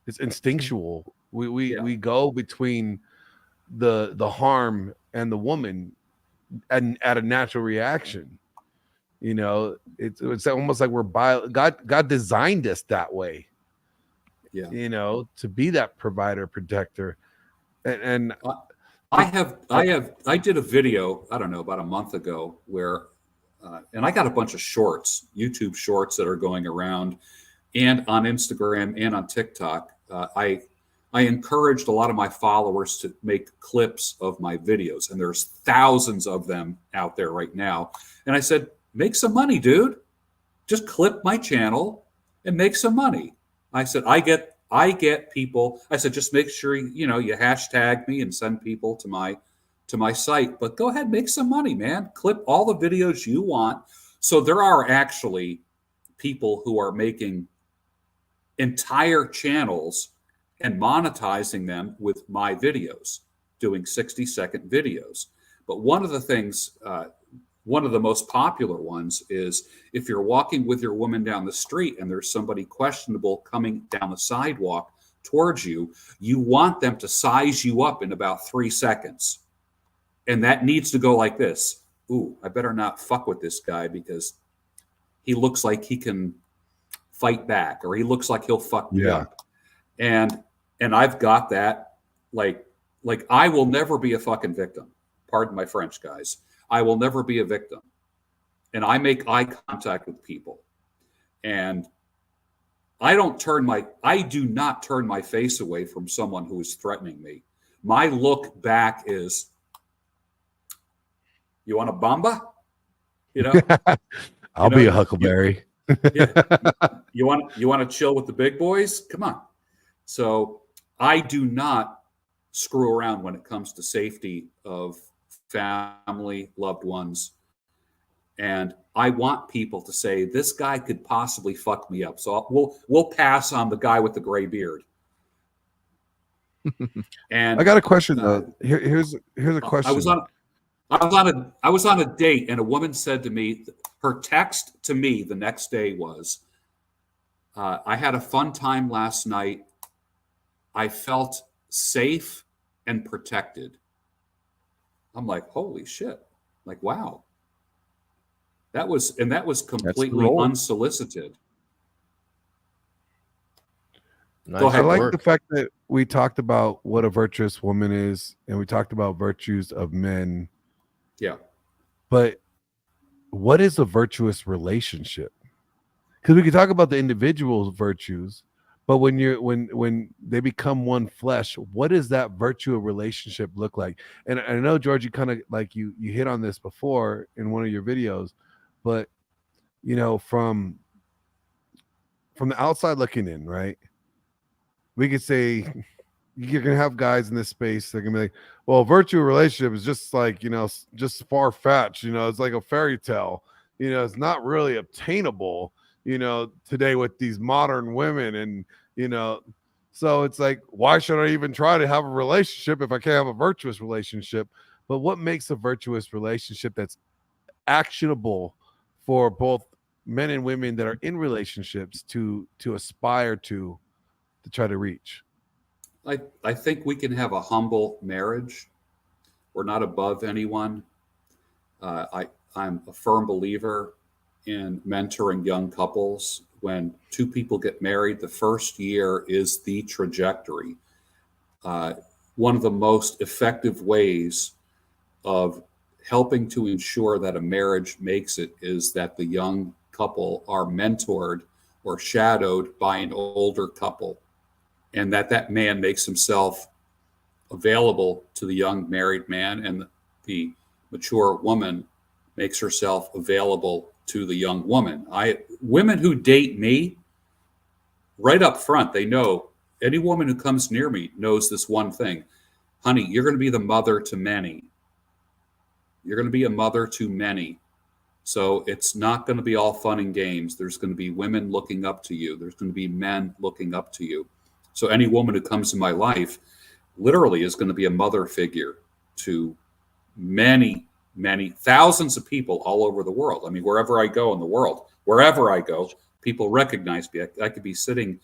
It's instinctual. We go between the harm and the woman and at a natural reaction. It's almost like God designed us that way. Yeah. To be that provider, protector. And I did a video, I don't know, about a month ago where, and I got a bunch of shorts, YouTube shorts that are going around and on Instagram and on TikTok. I encouraged a lot of my followers to make clips of my videos, and there's thousands of them out there right now. And I said, make some money, dude. Just clip my channel and make some money. I said, I get people. I said, just make sure you hashtag me and send people to my site. But go ahead, make some money, man. Clip all the videos you want. So there are actually people who are making entire channels and monetizing them with my videos, doing 60-second videos. But one of the things, one of the most popular ones is if you're walking with your woman down the street and there's somebody questionable coming down the sidewalk towards you, you want them to size you up in about 3 seconds. And that needs to go like this. Ooh, I better not fuck with this guy because he looks like he can fight back, or he looks like he'll fuck me up. And I've got that, like I will never be a fucking victim. Pardon my French, guys. I will never be a victim. And I make eye contact with people. And I do not turn my face away from someone who is threatening me. My look back is, you want a bamba? You know? I'll be a huckleberry. You want to chill with the big boys? Come on. So I do not screw around when it comes to safety of family, loved ones. And I want people to say, this guy could possibly fuck me up. So we'll pass on the guy with the gray beard. And I got a question though. Here's a question. I was on a date, and a woman said to me, her text to me the next day was, I had a fun time last night. I felt safe and protected. I'm like, holy shit. Like, wow. That was completely unsolicited. Nice. Go ahead. I like the fact that we talked about what a virtuous woman is, and we talked about virtues of men. Yeah. But what is a virtuous relationship? Because we can talk about the individual virtues, but when they become one flesh, what does that virtual relationship look like? And I know, George, you kind of like you hit on this before in one of your videos, but from the outside looking in, right? We could say you're gonna have guys in this space that are gonna be like, well, a virtual relationship is just like, just far-fetched, it's like a fairy tale, it's not really obtainable, today with these modern women. And so it's like, why should I even try to have a relationship if I can't have a virtuous relationship? But what makes a virtuous relationship that's actionable for both men and women that are in relationships to aspire to try to reach? I think we can have a humble marriage. We're not above anyone. I'm a firm believer in mentoring young couples. When two people get married, the first year is the trajectory. One of the most effective ways of helping to ensure that a marriage makes it is that the young couple are mentored or shadowed by an older couple, and that man makes himself available to the young married man, and the mature woman makes herself available to the young woman. Women who date me, right up front, they know, any woman who comes near me knows this one thing. Honey, you're going to be the mother to many. You're going to be a mother to many. So it's not going to be all fun and games. There's going to be women looking up to you. There's going to be men looking up to you. So any woman who comes in my life literally is going to be a mother figure to many, many thousands of people all over the world. I mean, wherever I go in the world, people recognize me. I could be sitting,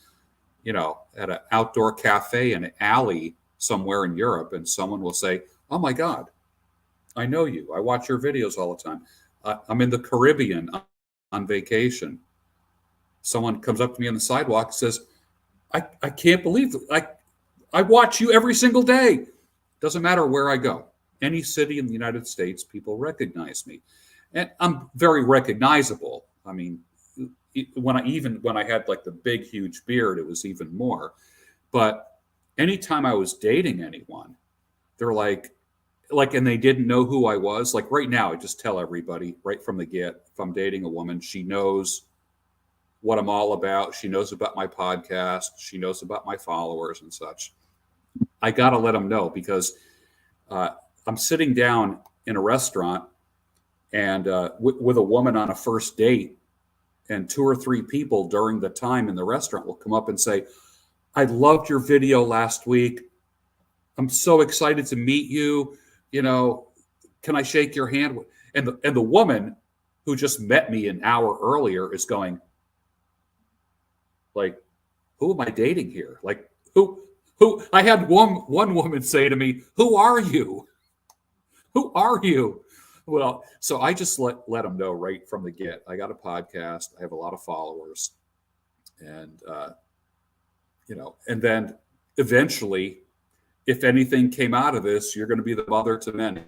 at an outdoor cafe in an alley somewhere in Europe, and someone will say, oh my God, I know you. I watch your videos all the time. I'm in the Caribbean on vacation. Someone comes up to me on the sidewalk and says, I can't believe it. I watch you every single day. Doesn't matter where I go. Any city in the United States, people recognize me. And I'm very recognizable. I mean, when I had like the big, huge beard, it was even more. But anytime I was dating anyone, they're like, and they didn't know who I was. Like right now, I just tell everybody right from the get, if I'm dating a woman, she knows what I'm all about. She knows about my podcast. She knows about my followers and such. I got to let them know, because I'm sitting down in a restaurant and with a woman on a first date, and 2 or 3 people during the time in the restaurant will come up and say, I loved your video last week. I'm so excited to meet you. You know, can I shake your hand? And the woman who just met me an hour earlier is going, like, who am I dating here? Like, who I had one woman say to me, who are you? Who are you? Well, so I just let them know right from the get. I got a podcast. I have a lot of followers. And, and then eventually, if anything came out of this, you're going to be the mother to many.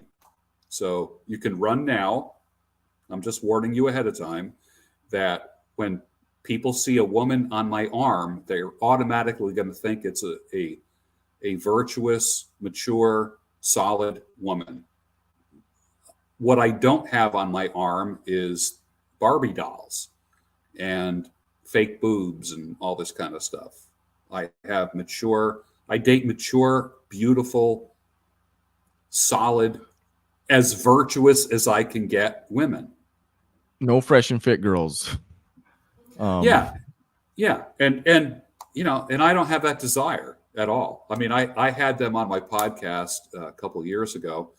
So you can run now. I'm just warning you ahead of time that when people see a woman on my arm, they're automatically going to think it's a virtuous, mature, solid woman. What I don't have on my arm is Barbie dolls and fake boobs and all this kind of stuff. I date mature, beautiful, solid, as virtuous as I can get women. No fresh and fit girls. Yeah. And I don't have that desire at all. I mean, I had them on my podcast a couple of years ago,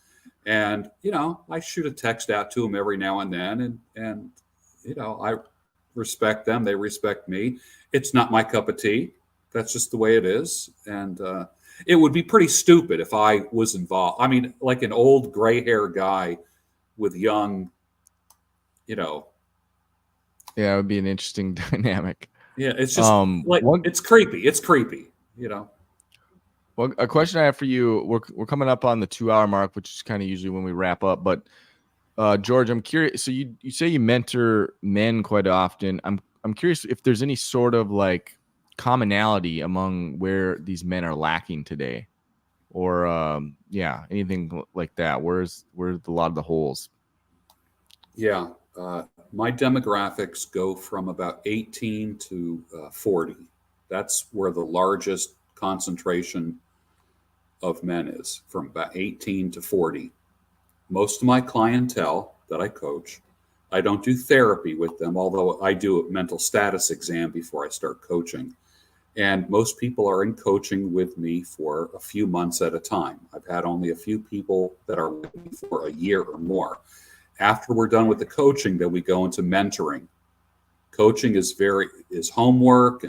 and, I shoot a text out to them every now and then, and I respect them. They respect me. It's not my cup of tea. That's just the way it is. And it would be pretty stupid if I was involved. I mean, like an old gray hair guy with young, Yeah, it would be an interesting dynamic. Yeah, it's just it's creepy. It's creepy, Well, a question I have for you, we're coming up on the 2-hour mark, which is kind of usually when we wrap up. But George, I'm curious. So you say you mentor men quite often. I'm curious if there's any sort of like commonality among where these men are lacking today, or anything like that. Where's a lot of the holes? Yeah, my demographics go from about 18 to 40. That's where the largest concentration of men is, from about 18 to 40. Most of my clientele that I coach, I don't do therapy with them, although I do a mental status exam before I start coaching. And most people are in coaching with me for a few months at a time. I've had only a few people that are with me for a year or more. After we're done with the coaching, then we go into mentoring. Coaching is homework,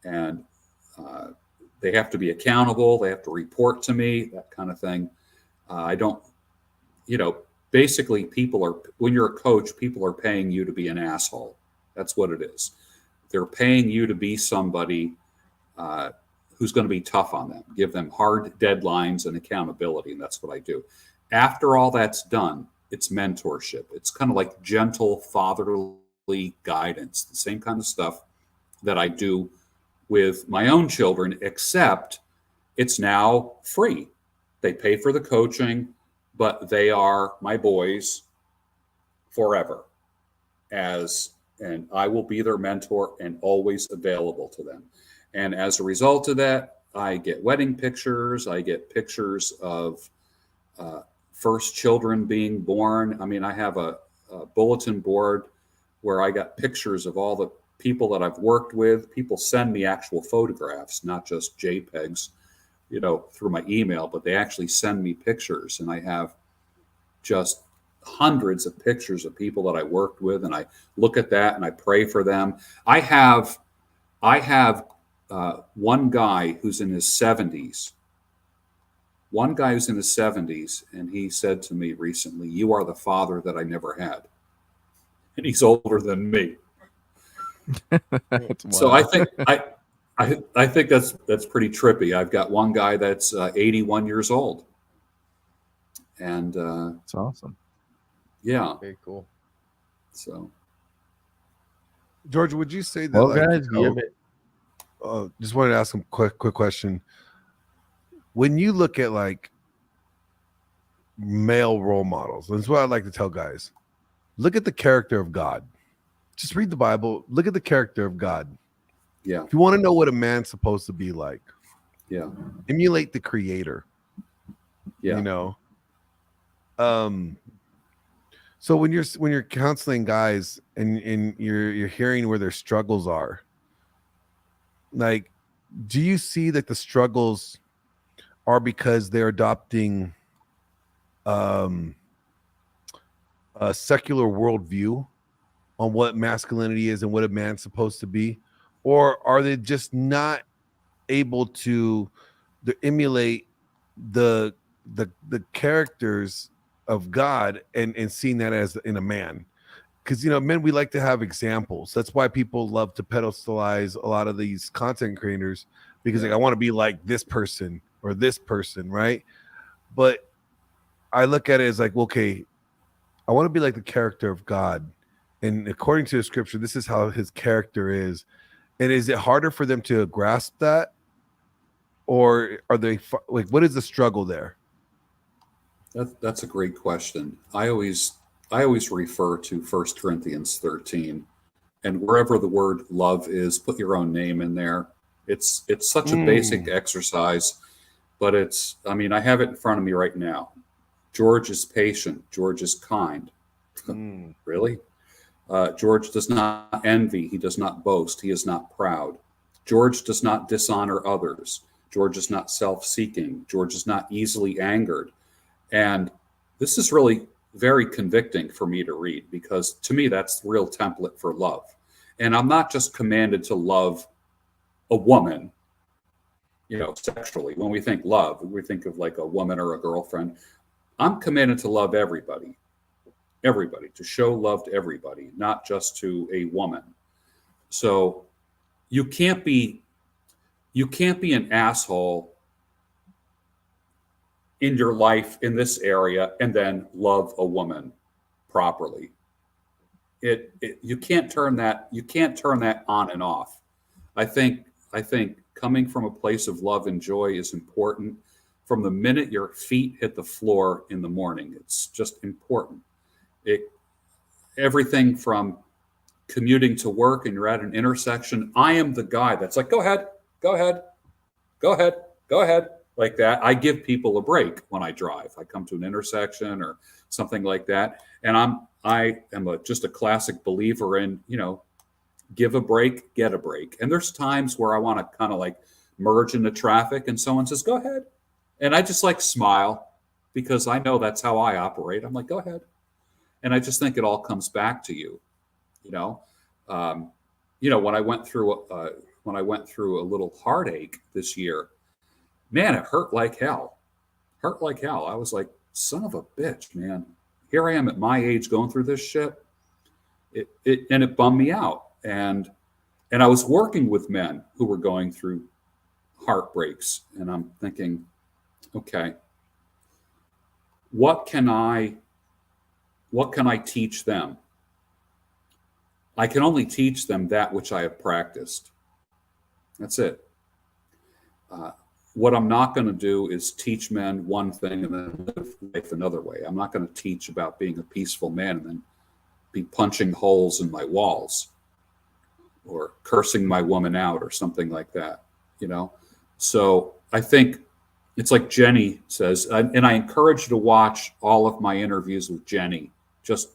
and they have to be accountable. They have to report to me, that kind of thing. I don't, basically when you're a coach, people are paying you to be an asshole. That's what it is. They're paying you to be somebody who's going to be tough on them, give them hard deadlines and accountability. And that's what I do. After all that's done, it's mentorship. It's kind of like gentle fatherly guidance, the same kind of stuff that I do with my own children, except it's now free. They pay for the coaching, but they are my boys forever, and I will be their mentor and always available to them. And as a result of that, I get wedding pictures. I get pictures of first children being born. I mean, I have a bulletin board where I got pictures of all the people that I've worked with. People send me actual photographs, not just JPEGs, through my email, but they actually send me pictures. And I have just hundreds of pictures of people that I worked with, and I look at that and I pray for them. I have one guy who's in his 70s. One guy who's in his 70s, and he said to me recently, "You are the father that I never had." And he's older than me. So I think I think that's pretty trippy. I've got one guy that's 81 years old, And It's awesome. yeah, Very cool. so George, would you say that? Well, like, guys, do you have it? just wanted to ask a quick question. When you look at like male role models, that's what I like to tell guys. Look at the character of God. Just read the Bible. Look at the character of God. yeah, If you want to know what a man's supposed to be like, yeah, emulate the Creator. yeah. You know. So when you're counseling guys and you're hearing where their struggles are, like, do you see that the struggles are because they're adopting a secular worldview on what masculinity is and what a man's supposed to be, or are they just not able to emulate the characters of God and seeing that as in a man? Because, you know, men, we like to have examples. That's why people love to pedestalize a lot of these content creators, because like, I want to be like this person or this person, right? But I look at it as like, okay, I want to be like the character of God, and according to the scripture, this is how his character is. And is it harder for them to grasp that, or are they like, what is the struggle there? That's a great question. I always refer to 1 Corinthians 13, and wherever the word love is, put your own name in there. It's such a basic exercise, but it's, I mean, I have it in front of me right now. George is patient. George is kind. Really? George does not envy. He does not boast. He is not proud. George does not dishonor others. George is not self-seeking. George is not easily angered. And this is really very convicting for me to read, because to me, that's the real template for love. And I'm not just commanded to love a woman, you know, sexually. When we think love, we think of like a woman or a girlfriend. I'm commanded to love everybody, to show love to everybody, not just to a woman. So you can't be an asshole in your life in this area and then love a woman properly. You can't turn that on and off. I think coming from a place of love and joy is important from the minute your feet hit the floor in the morning. It's just important. Everything from commuting to work and you're at an intersection, I am the guy that's like, go ahead, like that. I give people a break when I drive. I come to an intersection or something like that, and I am just a classic believer in, you know, give a break, get a break. And there's times where I want to kind of like merge into traffic, and someone says, go ahead, and I just like smile, because I know that's how I operate. I'm like, go ahead. And I just think it all comes back to you, you know. When I went through a little heartache this year, man, it hurt like hell. I was like, son of a bitch, man. Here I am at my age going through this shit. It bummed me out. And I was working with men who were going through heartbreaks, and I'm thinking, okay, what can I teach them? I can only teach them that which I have practiced. That's it. What I'm not going to do is teach men one thing and then live life another way. I'm not going to teach about being a peaceful man and then be punching holes in my walls or cursing my woman out or something like that, you know? So I think it's like Jenny says, and I encourage you to watch all of my interviews with Jenny. Just,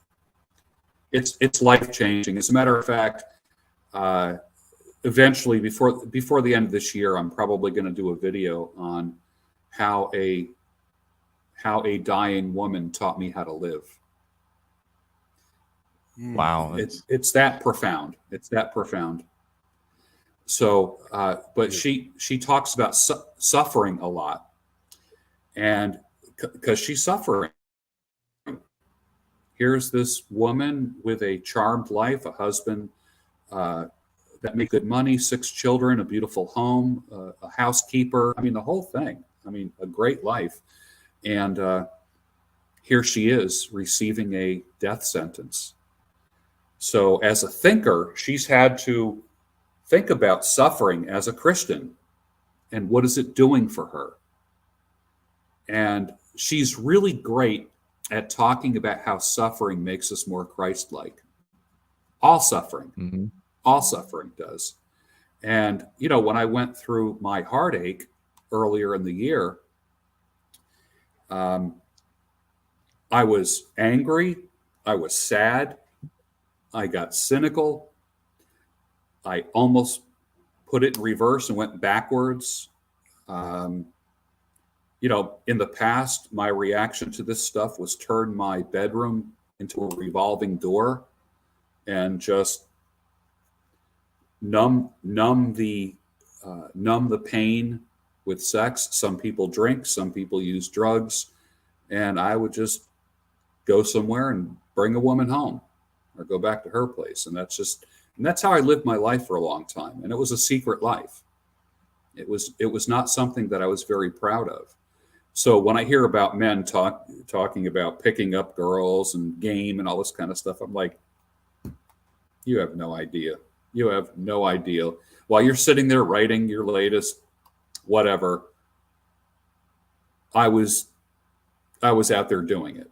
it's life-changing. As a matter of fact, eventually, before the end of this year, I'm probably going to do a video on how a dying woman taught me how to live. Wow. It's that profound. So, but she talks about suffering a lot, and because she's suffering. Here's this woman with a charmed life, a husband that makes good money, 6 children, a beautiful home, a housekeeper. I mean, the whole thing. I mean, a great life. And here she is receiving a death sentence. So as a thinker, she's had to think about suffering as a Christian and what is it doing for her. And she's really great at talking about how suffering makes us more Christ-like. All suffering, all suffering does. And, you know, when I went through my heartache earlier in the year, I was angry, I was sad, I got cynical, I almost put it in reverse and went backwards. You know, in the past, my reaction to this stuff was turn my bedroom into a revolving door and just numb the pain with sex. Some people drink, some people use drugs, and I would just go somewhere and bring a woman home or go back to her place. And that's how I lived my life for a long time. And it was a secret life. It was not something that I was very proud of. So when I hear about men talking about picking up girls and game and all this kind of stuff, I'm like, you have no idea. You have no idea. While you're sitting there writing your latest whatever, I was out there doing it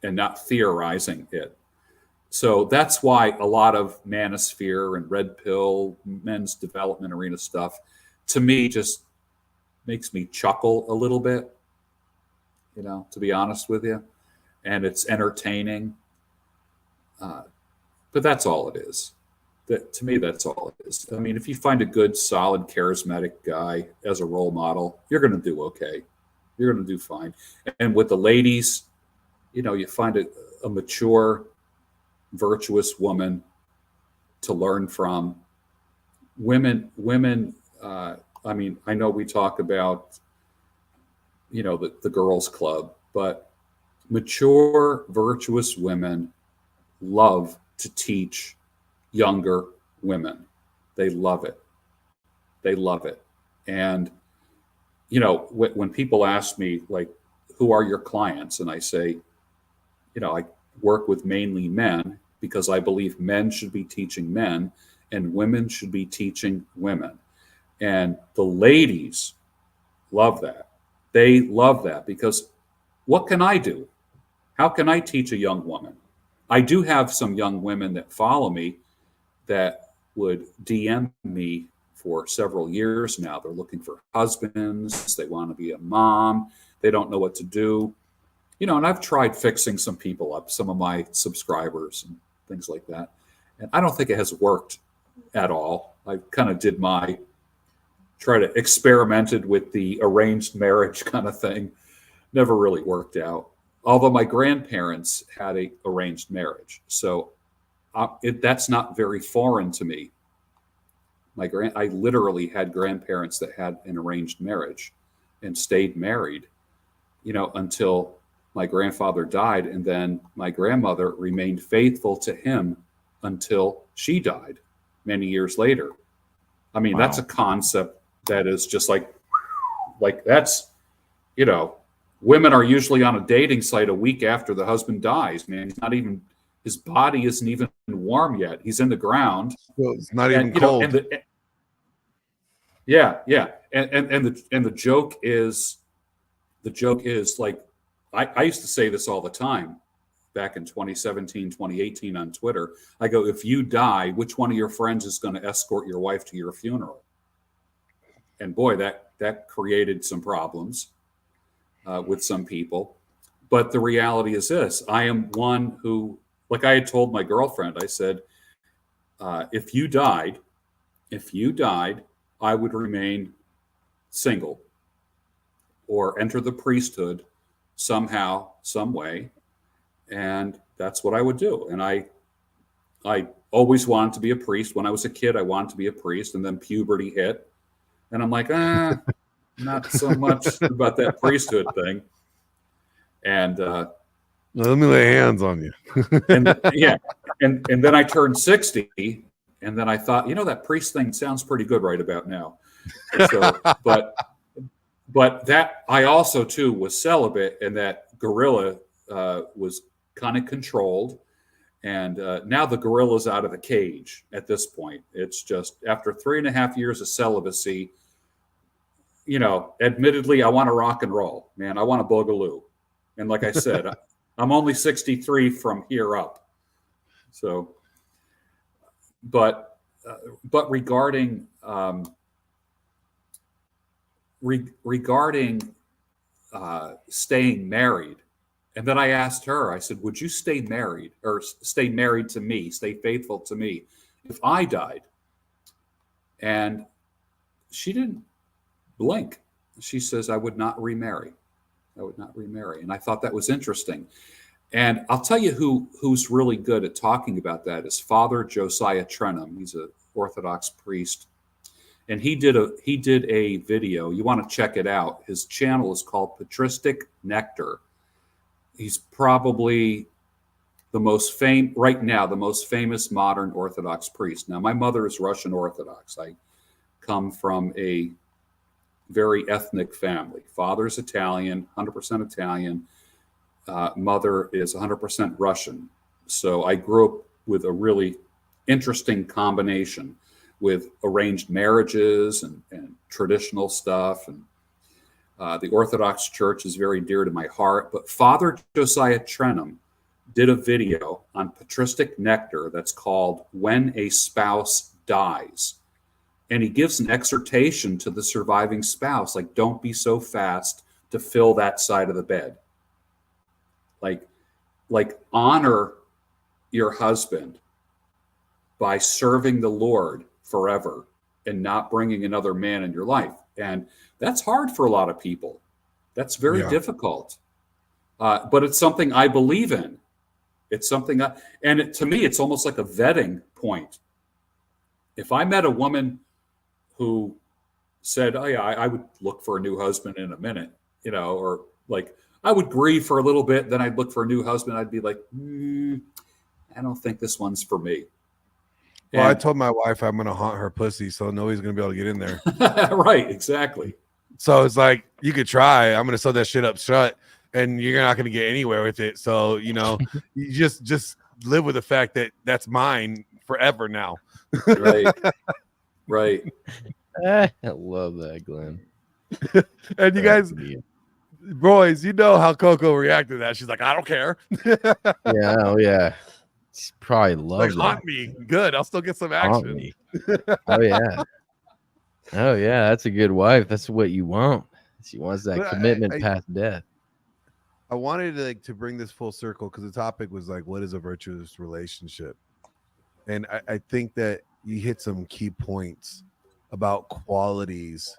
and not theorizing it. So that's why a lot of manosphere and red pill, men's development arena stuff, to me, just makes me chuckle a little bit, you know, to be honest with you. And it's entertaining. But that's all it is. To me, that's all it is. I mean, if you find a good, solid, charismatic guy as a role model, you're going to do okay. You're going to do fine. And with the ladies, you know, you find a mature, virtuous woman to learn from. Women, I mean, I know we talk about, you know, the girls' club, but mature, virtuous women love to teach younger women. They love it. They love it. And, you know, when people ask me, like, who are your clients? And I say, you know, I work with mainly men because I believe men should be teaching men and women should be teaching women. And the ladies love that. They love that because what can I do? How can I teach a young woman? I do have some young women that follow me that would DM me for several years now. They're looking for husbands. They want to be a mom. They don't know what to do. You know, and I've tried fixing some people up, some of my subscribers and things like that. And I don't think it has worked at all. I kind of did experimented with the arranged marriage kind of thing. Never really worked out. Although my grandparents had a arranged marriage. So that's not very foreign to me. I literally had grandparents that had an arranged marriage and stayed married, you know, until my grandfather died. And then my grandmother remained faithful to him until she died many years later. I mean, That's a concept that is just like that's, you know, women are usually on a dating site a week after the husband dies, man. His body isn't even warm yet. He's in the ground. Well, it's not even cold. And the joke is like, I used to say this all the time back in 2017, 2018 on Twitter. I go, if you die, which one of your friends is going to escort your wife to your funeral? And boy, that created some problems with some people. But the reality is this: I am one who, like I had told my girlfriend, I said, if you died, I would remain single or enter the priesthood somehow, some way. And that's what I would do. And I always wanted to be a priest. When I was a kid, I wanted to be a priest, and then puberty hit. And I'm like, not so much about that priesthood thing. And let me lay hands on you. and then I turned 60, and then I thought, you know, that priest thing sounds pretty good right about now. So, but that I also too was celibate, and that gorilla was kind of controlled. And now the gorilla's out of the cage at this point. It's just after 3.5 years of celibacy, admittedly, I want to rock and roll, man. I want a boogaloo. And like I said, I'm only 63 from here up. So, but regarding regarding staying married, and then I asked her, I said, would you stay married or stay married to me, stay faithful to me if I died? And she didn't blink. She says, I would not remarry. I would not remarry. And I thought that was interesting. And I'll tell you who's really good at talking about that is Father Josiah Trenum. He's an Orthodox priest. And he did a video. You want to check it out. His channel is called Patristic Nectar. He's probably the most famous modern Orthodox priest. Now, my mother is Russian Orthodox. I come from a very ethnic family. Father's Italian, 100% Italian. Mother is 100% Russian. So I grew up with a really interesting combination with arranged marriages and traditional stuff. And the Orthodox Church is very dear to my heart. But Father Josiah Trenum did a video on Patristic Nectar that's called When a Spouse Dies. And he gives an exhortation to the surviving spouse, like, don't be so fast to fill that side of the bed. Like honor your husband by serving the Lord forever and not bringing another man in your life. And that's hard for a lot of people. That's very difficult. But it's something I believe in. It's something, to me, it's almost like a vetting point. If I met a woman who said, oh yeah, I would look for a new husband in a minute, or like I would grieve for a little bit, then I'd look for a new husband. I'd be like, I don't think this one's for me. Well, I told my wife I'm going to haunt her pussy, so nobody's going to be able to get in there. Right, exactly. So it's like, you could try. I'm going to sew that shit up shut, and you're not going to get anywhere with it. So, you just live with the fact that that's mine forever now. Right. Right. I love that, Glenn. And you guys, boys, you know how Coco reacted to that. She's like, I don't care. Yeah, oh yeah. She probably loves like, haunt me. Good. I'll still get some Haunt action. me. Oh yeah. Oh yeah, that's a good wife. That's what you want. She wants that commitment past death. I wanted to bring this full circle because the topic was like, what is a virtuous relationship? And I think that you hit some key points about qualities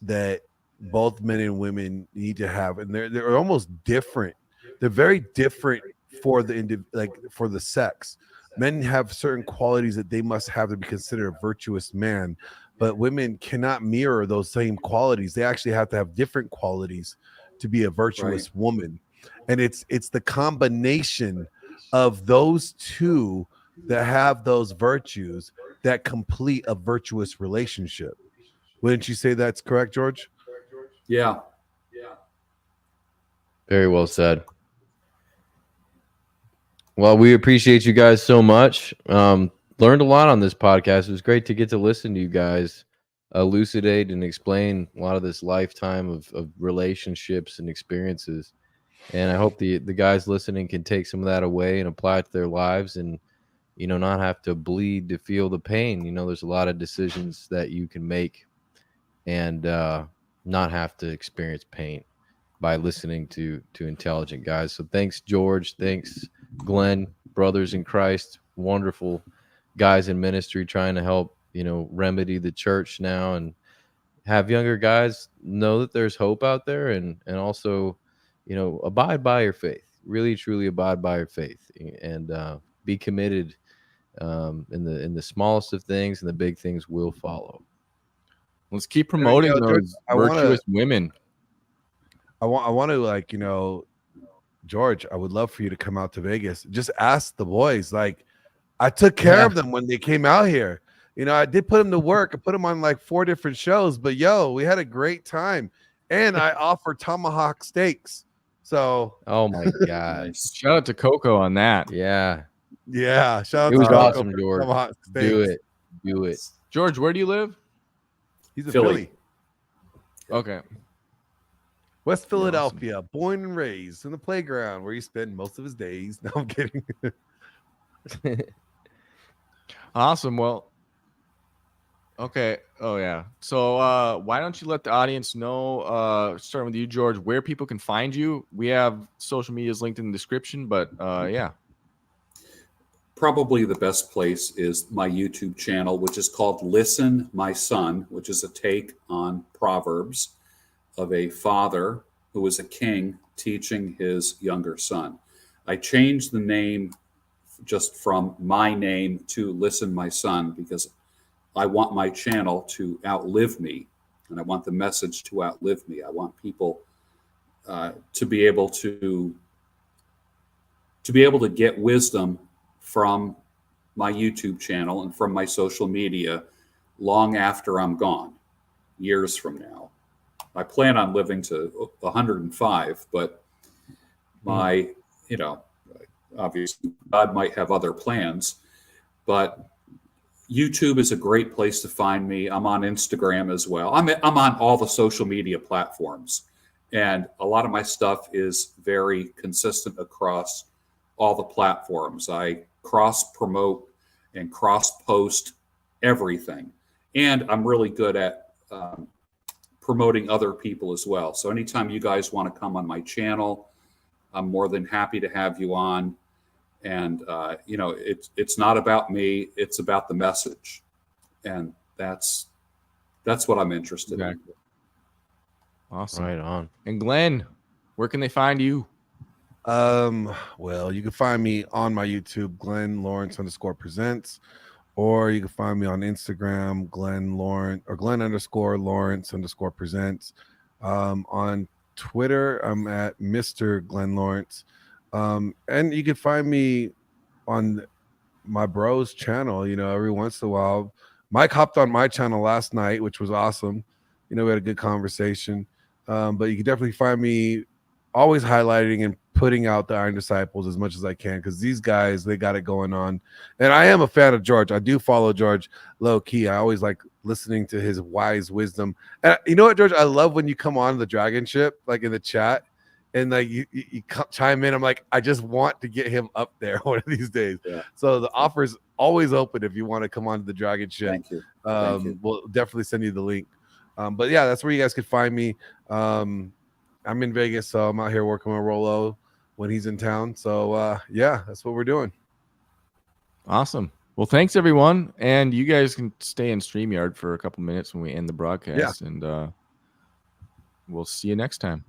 that both men and women need to have, and they're almost different. They're very different for the sex. Men have certain qualities that they must have to be considered a virtuous man, but women cannot mirror those same qualities. They actually have to have different qualities to be a virtuous woman. And it's the combination of those two that have those virtues that complete a virtuous relationship. Wouldn't you say that's correct, George? Yeah. Very well said. Well, we appreciate you guys so much. Learned a lot on this podcast. It was great to get to listen to you guys elucidate and explain a lot of this lifetime of relationships and experiences. And I hope the guys listening can take some of that away and apply it to their lives and, not have to bleed to feel the pain. There's a lot of decisions that you can make and not have to experience pain by listening to intelligent guys. So thanks, George. Thanks, Glenn, brothers in Christ, wonderful guys in ministry trying to help, remedy the church now and have younger guys know that there's hope out there and also, abide by your faith, really, truly abide by your faith and be committed in the smallest of things, and the big things will follow. Let's keep promoting those virtuous women. I want to George, I would love for you to come out to Vegas. Just ask the boys. I took care of them when they came out here. I did put them to work. I put them on 4 different shows, but we had a great time. And I offer tomahawk steaks. So Oh my gosh. Nice. Shout out to Coco on that. Yeah. yeah, shout out It was to Coco awesome, for George. some hot Do steaks. it. Do it. George, where do you live? He's a Philly. Philly. Okay. West Yeah, Philadelphia, born and raised in the playground where he spent most of his days. No, I'm kidding. Awesome. Well, okay. Oh yeah. So why don't you let the audience know, starting with you, George, where people can find you? We have social medias linked in the description, but yeah. Probably the best place is my YouTube channel, which is called Listen My Son, which is a take on Proverbs of a father who was a king teaching his younger son. I changed the name just from my name to Listen My Son because I want my channel to outlive me, and I want the message to outlive me. I want people to be able to get wisdom from my YouTube channel and from my social media long after I'm gone, years from now. I plan on living to 105, but my, obviously God might have other plans, but YouTube is a great place to find me. I'm on Instagram as well. I'm on all the social media platforms, and a lot of my stuff is very consistent across all the platforms. I cross promote and cross post everything, and I'm really good at promoting other people as well. So anytime you guys want to come on my channel, I'm more than happy to have you on. And it's not about me; it's about the message, and that's what I'm interested in. Awesome. Right on. And Glenn, where can they find you? Well, you can find me on my YouTube, Glenn Lawrence _presents, or you can find me on Instagram, Glenn Lawrence or Glenn _Lawrence _presents. On Twitter, I'm at Mr. Glenn Lawrence. And you can find me on my bro's channel, every once in a while. Mike hopped on my channel last night, which was awesome. We had a good conversation. But you can definitely find me always highlighting and putting out the Iron Disciples as much as I can, because these guys, they got it going on. And I am a fan of George. I do follow George low key. I always like listening to his wise wisdom. And you know what, George? I love when you come on the Dragon Ship, like in the chat, and like you chime in. I'm like, I just want to get him up there one of these days. Yeah. So the offer's always open if you want to come on to the Dragon Ship. Thank you. Thank you. We'll definitely send you the link. But yeah, that's where you guys could find me. I'm in Vegas, so I'm out here working with Rolo when he's in town. So yeah, that's what we're doing. Awesome. Well, thanks everyone, and you guys can stay in StreamYard for a couple minutes when we end the broadcast, and we'll see you next time.